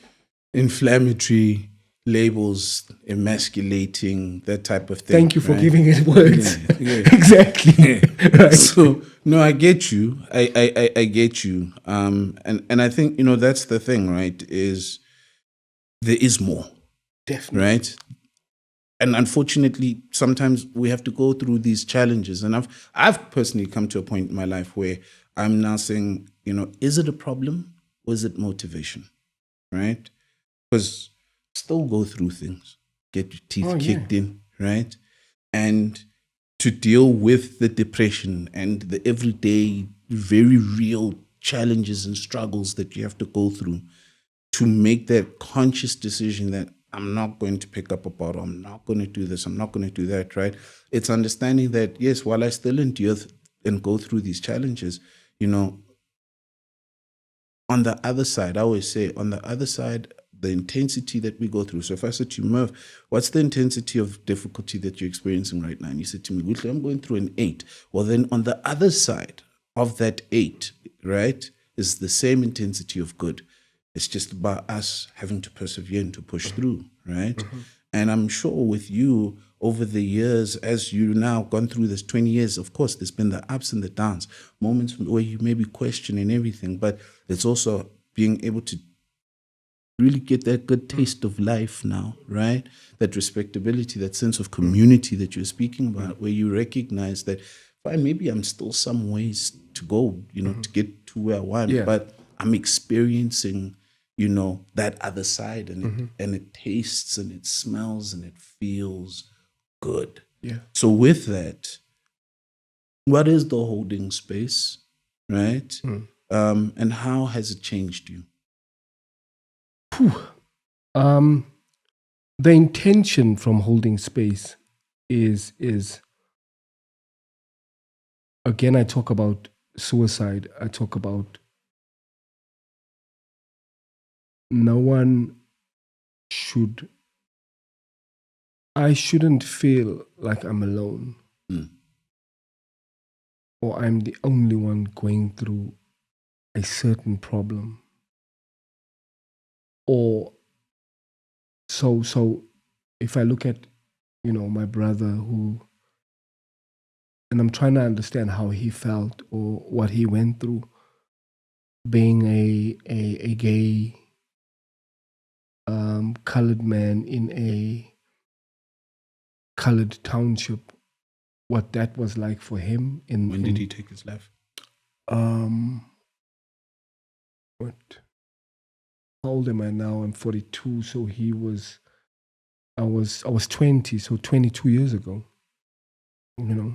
inflammatory labels, emasculating, that type of thing. Thank you for giving it words. Yeah. Exactly. Yeah. Right. So no, I get you. I get you. And I think that's the thing, right? Is there is more, Definitely. right? And unfortunately, sometimes we have to go through these challenges. And I've personally come to a point in my life where I'm now saying, is it a problem or is it motivation, right? Because still go through things, get your teeth kicked in, right? and to deal with the depression and the everyday, very real challenges and struggles that you have to go through, to make that conscious decision that I'm not going to pick up a bottle, I'm not going to do this, I'm not going to do that, right? It's understanding that, yes, while I still endure and go through these challenges, you know, on the other side, I always say, on the other side, the intensity that we go through. So if I said to you, Merv, what's the intensity of difficulty that you're experiencing right now? And you said to me, Whitley, I'm going through an 8. Well, then on the other side of that 8, right, is the same intensity of good. It's just about us having to persevere and to push through, right? And I'm sure with you over the years, as you now gone through this 20 years, of course, there's been the ups and the downs, moments where you may be questioning everything, but it's also being able to really get that good taste of life now, right? That respectability, that sense of community that you're speaking about, where you recognize that, fine, maybe I'm still some ways to go, you know, to get to where I want, but I'm experiencing, you know, that other side, and it tastes and it smells and it feels good. Yeah. So with that, what is the holding space, right? And how has it changed you? The intention from holding space is again, I talk about suicide. I talk about I shouldn't feel like I'm alone, or I'm the only one going through a certain problem. Or so if I look at, you know, my brother and I'm trying to understand how he felt or what he went through, being a gay colored man in a colored township, what that was like for him. When did he take his life? How old am I now? I'm 42. So I was 20. So 22 years ago. You know,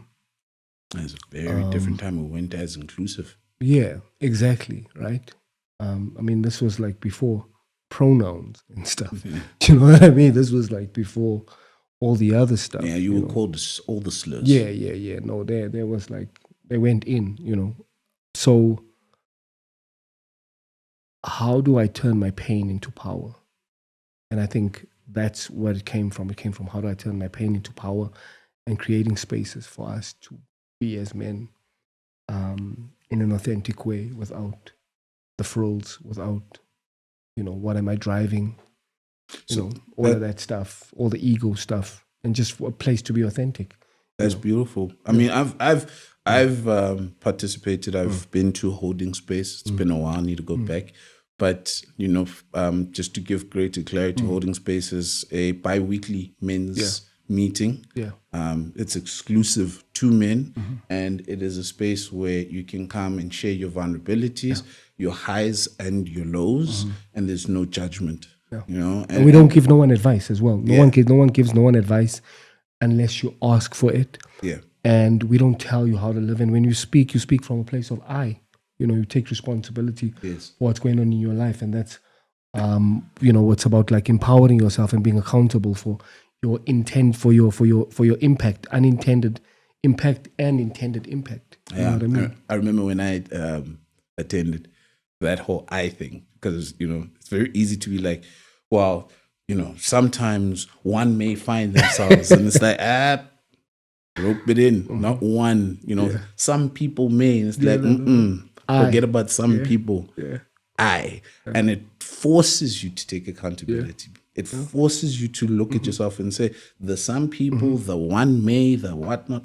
it's a very different time. We weren't as inclusive. Yeah, exactly. Right. I mean, this was like before pronouns and stuff. Do you know what I mean? This was like before all the other stuff. Yeah, you were called all the slurs. Yeah. No, there was like, they went in, you know. So how do I turn my pain into power? And I think that's where it came from. It came from, how do I turn my pain into power, and creating spaces for us to be as men in an authentic way, without the frills, without, you know, what am I driving? You know, all of that stuff, all the ego stuff, and just a place to be authentic. That's beautiful. I mean, I've participated. I've been to holding space. It's been a while. I need to go back. But, you know, just to give greater clarity, holding space is a bi-weekly men's meeting. Yeah. It's exclusive to men, and it is a space where you can come and share your vulnerabilities, your highs and your lows, and there's no judgment. Yeah. You know, and we don't give no one advice as well. No one gives no one advice unless you ask for it. Yeah. And we don't tell you how to live. And when you speak from a place of I. You know, you take responsibility for what's going on in your life, and that's, you know, it's about like empowering yourself and being accountable for your intent, for your impact, unintended impact and intended impact. You know what I mean? I remember when I attended that whole I thing, because, you know, it's very easy to be like, well, you know, sometimes one may find themselves, and it's like, rope it in, not one. You know, some people may, and it's like, forget about some people. And it forces you to take accountability. It forces you to look at yourself and say, the some people, the one may, the whatnot.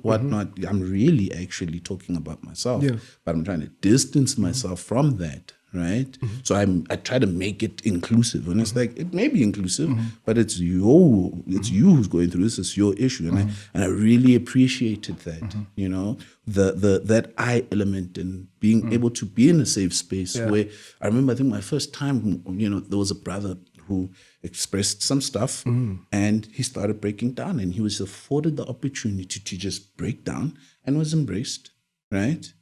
I'm really actually talking about myself, but I'm trying to distance myself from that, right? So I try to make it inclusive, and it's like, it may be inclusive, but it's you who's going through this. It's your issue, and I really appreciated that, you know, that I element, and being able to be in a safe space where I remember, I think my first time, you know, there was a brother who expressed some stuff, and he started breaking down, and he was afforded the opportunity to just break down and was embraced, right?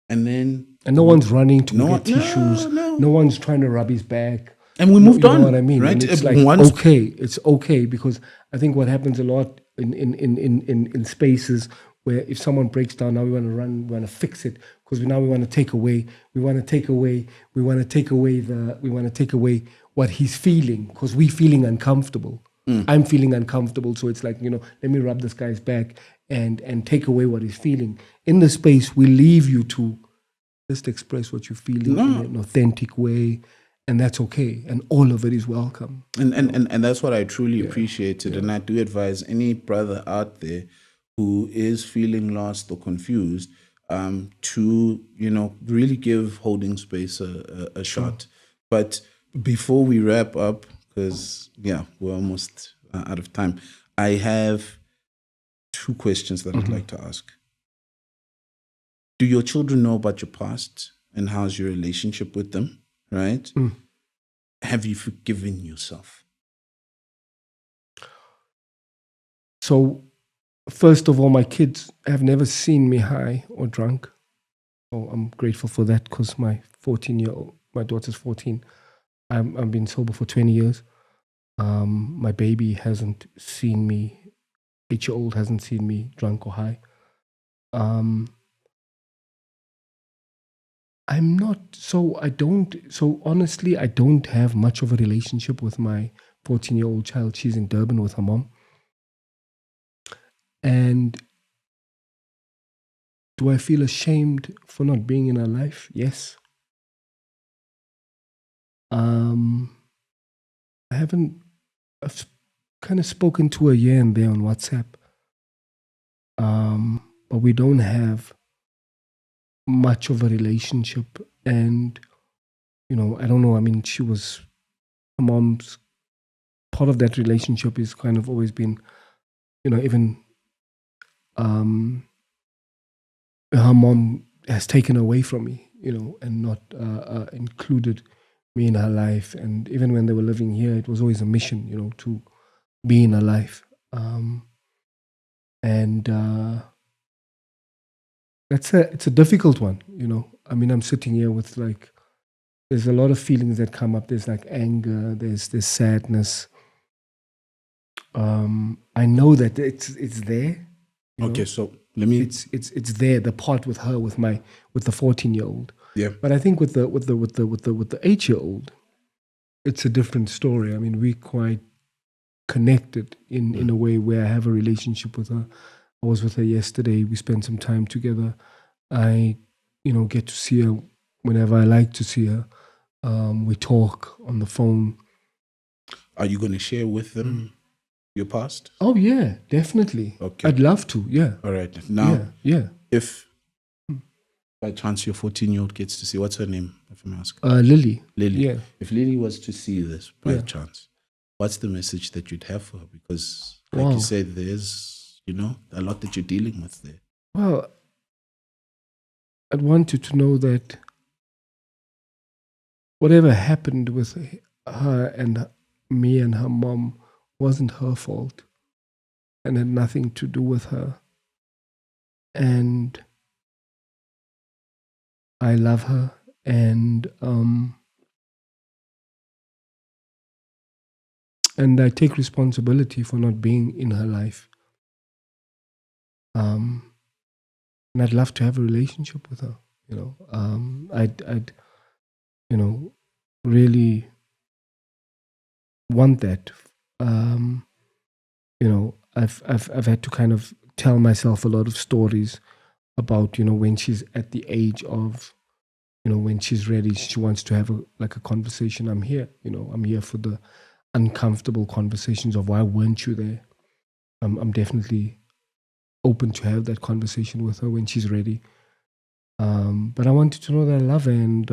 And then no one's running to No, get tissues. no. No one's trying to rub his back. And we moved You on, know what I mean? right? And it's like, it's okay, because I think what happens a lot in spaces where if someone breaks down, now we want to run, we want to fix it, because we want to take away what he's feeling, because we're feeling uncomfortable. I'm feeling uncomfortable, so it's like, let me rub this guy's back and take away what he's feeling. In the space, we leave you to just express what you're feeling in an authentic way, and that's okay. And all of it is welcome. And that's what I truly appreciated. And I do advise any brother out there who is feeling lost or confused to, really give holding space a shot. But before we wrap up, because, we're almost out of time, I have 2 questions that I'd like to ask. Do your children know about your past, and how's your relationship with them, right? Have you forgiven yourself? So, first of all, my kids have never seen me high or drunk. So I'm grateful for that, because my daughter's 14. I've been sober for 20 years. My baby hasn't seen me, 8-year-old hasn't seen me drunk or high. Honestly, I don't have much of a relationship with my 14-year-old child. She's in Durban with her mom. And do I feel ashamed for not being in her life? Yes. I've kind of spoken to her here and there on WhatsApp. But we don't have much of a relationship. And, I don't know. I mean, her mom's part of that relationship is kind of always been, even her mom has taken away from me, and not included me in her life. And even when they were living here, it was always a mission, to be in her life. It's a difficult one, I mean, I'm sitting here with there's a lot of feelings that come up. There's anger, there's sadness. I know that it's there. Okay, so let me. It's there. The part with her, with the 14-year-old. Yeah. But I think with the 8-year-old, it's a different story. I mean, we're quite connected in a way where I have a relationship with her. I was with her yesterday. We spent some time together. I, get to see her whenever I like to see her. We talk on the phone. Are you going to share with them your past? Oh, yeah, definitely. Okay. I'd love to, yeah. All right. Now, yeah. If by chance your 14-year-old gets to see, what's her name, if I may ask? Lily. Lily. Yeah. If Lily was to see this by chance, what's the message that you'd have for her? Because, like you said, there's, a lot that you're dealing with there. Well, I'd want you to know that whatever happened with her and me and her mom wasn't her fault and had nothing to do with her. And I love her, and I take responsibility for not being in her life. And I'd love to have a relationship with her. I'd really want that. I've had to kind of tell myself a lot of stories about, when she's at the age of, when she's ready, she wants to have a conversation. I'm here, I'm here for the uncomfortable conversations of why weren't you there? I'm definitely open to have that conversation with her when she's ready. But I wanted to know that I love her, and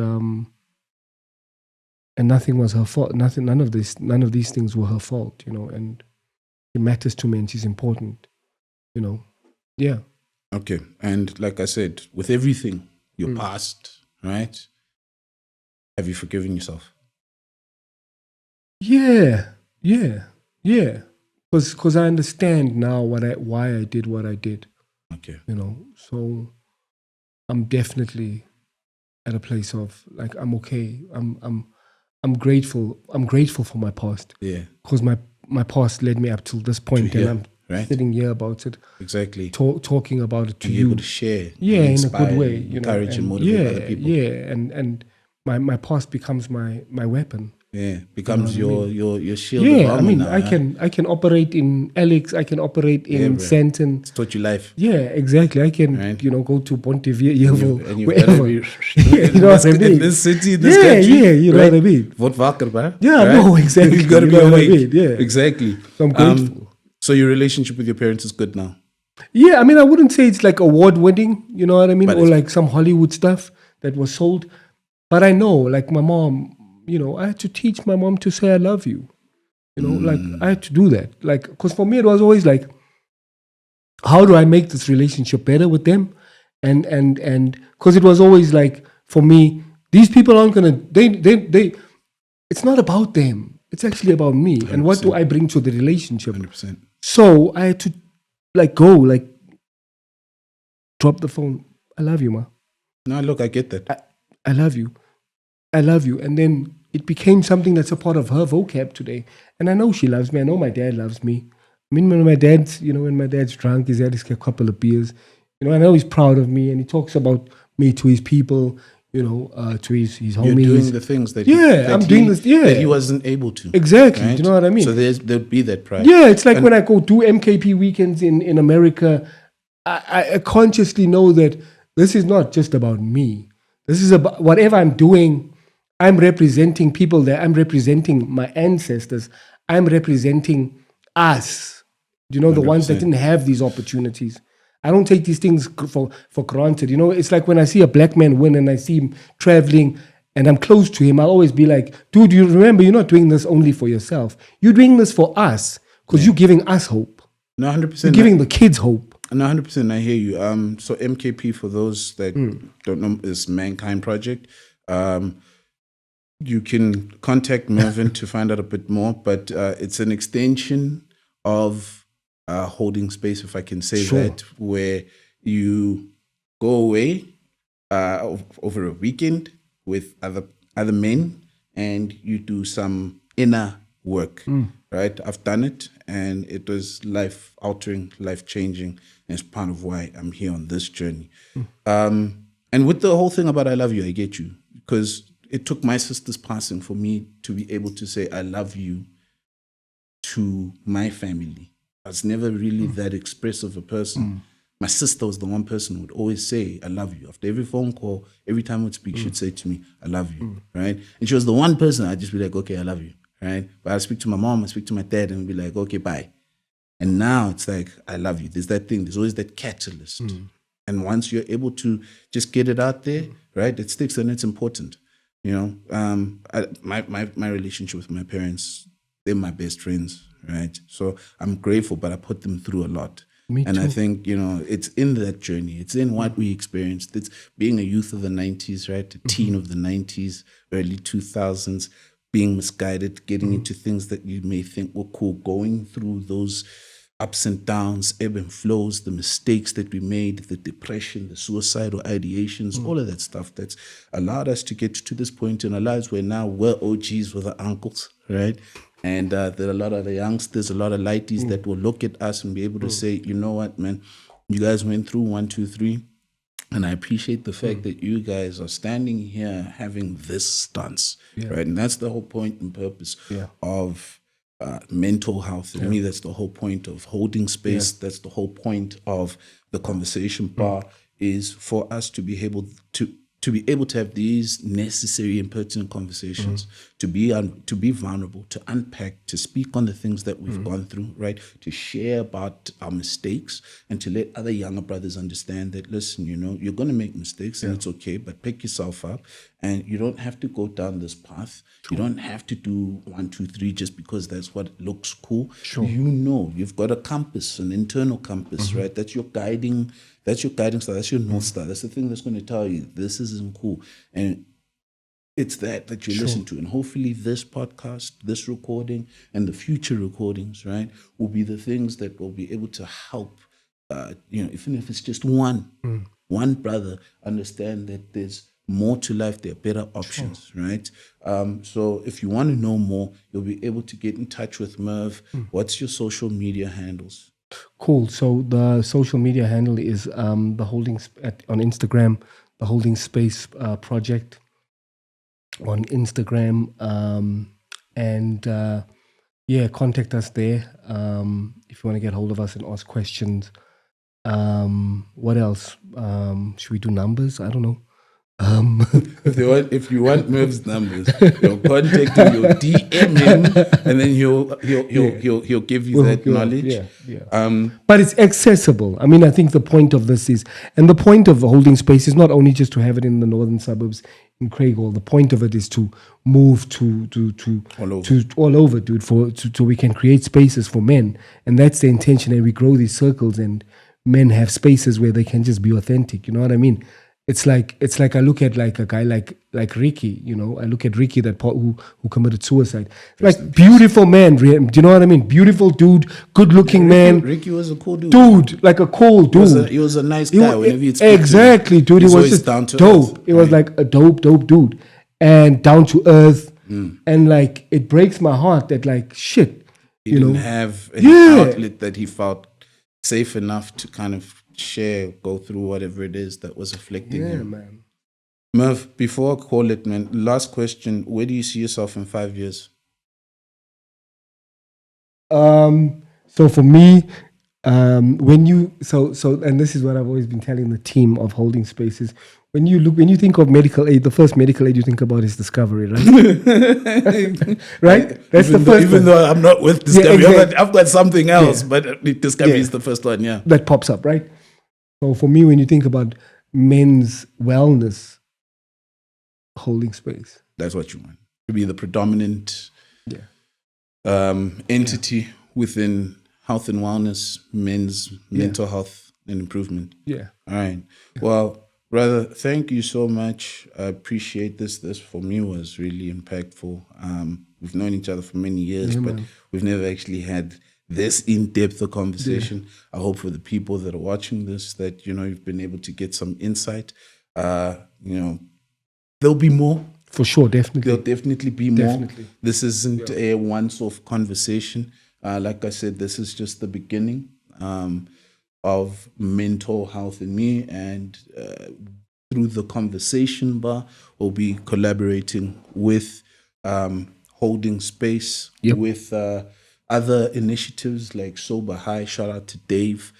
nothing was her fault. None of these things were her fault, and it matters to me, and she's important, Yeah. Okay. And like I said, with everything, your past, right? Have you forgiven yourself? Yeah, yeah, yeah. Because I understand now why I did what I did. Okay. So I'm definitely at a place of like I'm okay. I'm grateful. I'm grateful for my past. Yeah. Because my past led me up till this point, and here, I'm right? sitting here about it, Exactly. talking about it to And be you. able to share, Yeah, and in a good inspire, way, and encourage and motivate other people. and my past becomes my weapon. Yeah, becomes You know what I your shield of Yeah, I armor mean, now. I can operate in Alex, I can operate Yeah, in bro. Santon. It's taught you life. Yeah, exactly. I can, Right. Go to And you've got wherever. to be You know what I in mean? this city, in this Yeah, country. yeah, you know what I mean? What wakker, bro? Yeah, Right? no, exactly. You've got to You be know what I awake. mean? Yeah. Exactly. So I'm grateful. So your relationship with your parents is good now. Yeah, I mean, I wouldn't say it's like award winning, you know what I mean? But Or it's- like some Hollywood stuff that was sold. But I know, like my mom, I had to teach my mom to say I love you. Like I had to do that. Like, because for me, it was always like, how do I make this relationship better with them? And because it was always like, for me, these people aren't gonna, they, it's not about them. It's actually about me. And what do I bring to the relationship? 100%. So I had to like drop the phone. I love you, ma. No, look, I get that. I love you. I love you. And then it became something that's a part of her vocab today. And I know she loves me. I know my dad loves me. I mean, when my dad's drunk, he's had a couple of beers. I know he's proud of me and he talks about me to his people, to his homies. You're doing the things that I'm doing this. Yeah, that he wasn't able to. Exactly. Right? Do you know what I mean? So there'd be that pride. Yeah, it's like when I go do MKP weekends in America, I consciously know that this is not just about me. This is about whatever I'm doing. I'm representing people there. I'm representing my ancestors. I'm representing us. The ones that 100%. didn't have these opportunities. I don't take these things for granted. It's like when I see a black man win and I see him traveling and I'm close to him, I'll always be like, dude, you remember you're not doing this only for yourself. You're doing this for us because you're giving us hope. No, 100%. You're giving the kids hope. No, 100%. I hear you. So MKP, for those that don't know, is Mankind Project. You can contact Mervyn to find out a bit more, but it's an extension of holding space, if I can say that, where you go away over a weekend with other men and you do some inner work. Right? I've done it and it was life altering, life changing. And it's part of why I'm here on this journey. And with the whole thing about I love you, I get you. Because it took my sister's passing for me to be able to say I love you to my family. I was never really that expressive a person. My sister was the one person who would always say, I love you. After every phone call, every time we'd speak, she'd say to me, I love you, right? And she was the one person I'd just be like, okay, I love you, right? But I'd speak to my mom, I'd speak to my dad, and be like, okay, bye. And now it's like, I love you. There's that thing. There's always that catalyst. And once you're able to just get it out there, right, it sticks and it's important. My relationship with my parents, they're my best friends, right? So I'm grateful, but I put them through a lot. Me and too. I think, it's in that journey. It's in what we experienced. It's being a youth of the 90s, right? A teen of the 90s, early 2000s, being misguided, getting into things that you may think were cool, going through those ups and downs, ebb and flows, the mistakes that we made, the depression, the suicidal ideations, all of that stuff that's allowed us to get to this point in our lives where now we're OGs with our uncles, right? And there are a lot of the youngsters, a lot of lighties that will look at us and be able to say, you know what, man, you guys went through 1, 2, 3. And I appreciate the fact that you guys are standing here having this stance, right? And that's the whole point and purpose of mental health. For me, that's the whole point of holding space. That's the whole point of the conversation bar, is for us to be able to have these necessary and pertinent conversations, to be vulnerable, to unpack, to speak on the things that we've gone through, right? To share about our mistakes and to let other younger brothers understand that, listen, you're going to make mistakes and it's okay, but pick yourself up and you don't have to go down this path. You don't have to do 1, 2, 3 just because that's what looks cool. You've got a compass, an internal compass, right? That's your guiding star. That's your North Star. That's the thing that's going to tell you this isn't cool. And it's that you listen to. And hopefully this podcast, this recording, and the future recordings, right, will be the things that will be able to help, even if it's just one brother understand that there's more to life, there are better options, right? So if you want to know more, you'll be able to get in touch with Merv. What's your social media handles? Cool. So the social media handle is on Instagram, the Holding Space Project on Instagram, and contact us there if you want to get hold of us and ask questions. What else? Should we do numbers? I don't know. If you want Merv's numbers, you'll contact him, you'll DM him, and then he'll give you that knowledge. But it's accessible. I mean, I think the point of this is, and the point of Holding Space is not only just to have it in the northern suburbs in Craighall. The point of it is to move to all over, dude, so we can create spaces for men, and that's the intention. And we grow these circles, and men have spaces where they can just be authentic. You know what I mean? It's like I look at like a guy like Ricky, you know. I look at Ricky who committed suicide. Like beautiful man, do you know what I mean? Beautiful dude, good looking man. Ricky was a cool dude. Dude, like a cool dude. He was a nice guy. Whenever you'd speak exactly, to him, dude. He was just down to dope. earth, It was like a dope dude, and down to earth. And like it breaks my heart that like shit. He didn't have an outlet that he felt safe enough to kind of go through whatever it is that was afflicting him. Man. Merv, before I call it, man, last question. Where do you see yourself in 5 years? So for me, when you and this is what I've always been telling the team of Holding Spaces. When you think of medical aid, the first medical aid you think about is Discovery, right? Right? That's the first. Even though I'm not with Discovery, exactly. I've got something else, but Discovery is the first one. Yeah, that pops up, right? So for me, when you think about men's wellness, Holding Space. That's what you want to be the predominant entity within health and wellness, men's mental health and improvement. Yeah. All right. Well, brother, thank you so much. I appreciate this. This for me was really impactful. We've known each other for many years, but we've never actually had this in-depth a conversation. I hope for the people that are watching this that, you've been able to get some insight. There'll be more. For sure, definitely. There'll definitely be more. Definitely. This isn't a once-off conversation. Like I said, this is just the beginning of mental health in me. And through the conversation bar, we'll be collaborating with Holding Space, with other initiatives like Sober High. Shout out to Dave,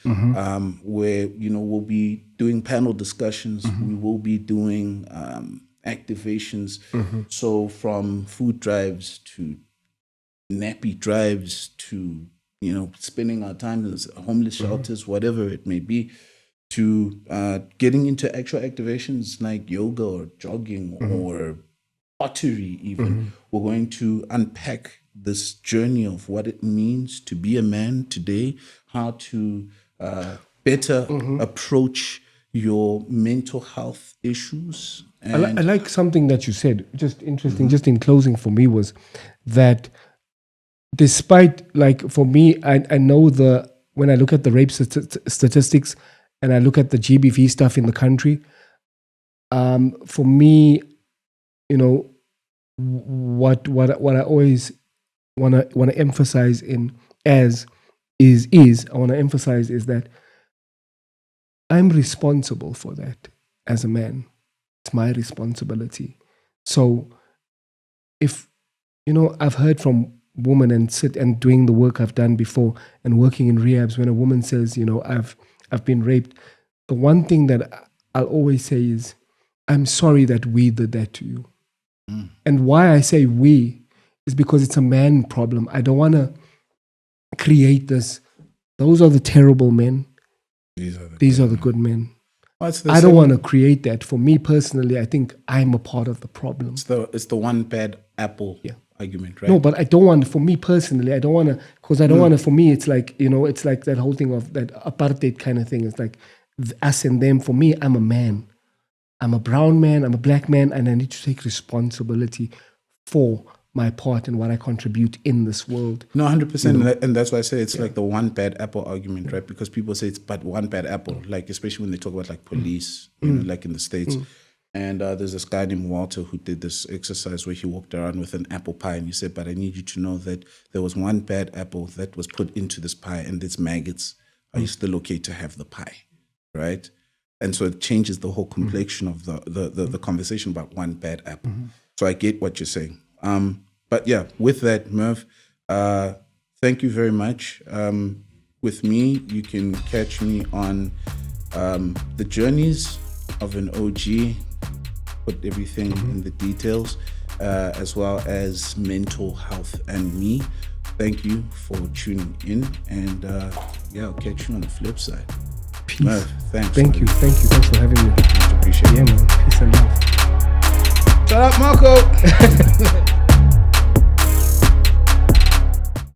where we'll be doing panel discussions. We will be doing activations. So from food drives to nappy drives to spending our time in homeless shelters, whatever it may be, to getting into actual activations like yoga or jogging or pottery even. We're going to unpack this journey of what it means to be a man today, how to better approach your mental health issues. And I like something that you said, just interesting, just in closing for me, was that despite, like, for me, I know when I look at the rape statistics and I look at the GBV stuff in the country, for me, what I always want to emphasize I want to emphasize is that I'm responsible for that as a man. It's my responsibility. So if, I've heard from women and sit and doing the work I've done before and working in rehabs, when a woman says, I've been raped, the one thing that I'll always say is, I'm sorry that we did that to you. And why I say we is because it's a man problem. I don't want to create this. Those are the terrible men. These are the good men. I don't want to create that. For me personally, I think I'm a part of the problem. It's the one bad apple argument, right? No, but I don't want, for me personally, I don't want to, because I don't want to, for me, it's like, it's like that whole thing of that apartheid kind of thing. It's like us and them. For me, I'm a man. I'm a brown man, I'm a black man, and I need to take responsibility for my part and what I contribute in this world. No, 100%. And that's why I say it's like the one bad apple argument, right? Because people say it's but one bad apple, like especially when they talk about like police, you know, like in the States. And there's this guy named Walter who did this exercise where he walked around with an apple pie and he said, but I need you to know that there was one bad apple that was put into this pie and it's maggots. Are you still okay to have the pie, right? And so it changes the whole complexion of the conversation about one bad apple. So I get what you're saying. But yeah, with that, Merv, thank you very much. With me, you can catch me on the journeys of an OG, put everything in the details, as well as mental health and me. Thank you for tuning in, and yeah, I'll catch you on the flip side. Peace. Merv, thanks. Thank you. Thanks for having me. Much appreciated. Yeah, man. Peace and love. Shut up, Marco.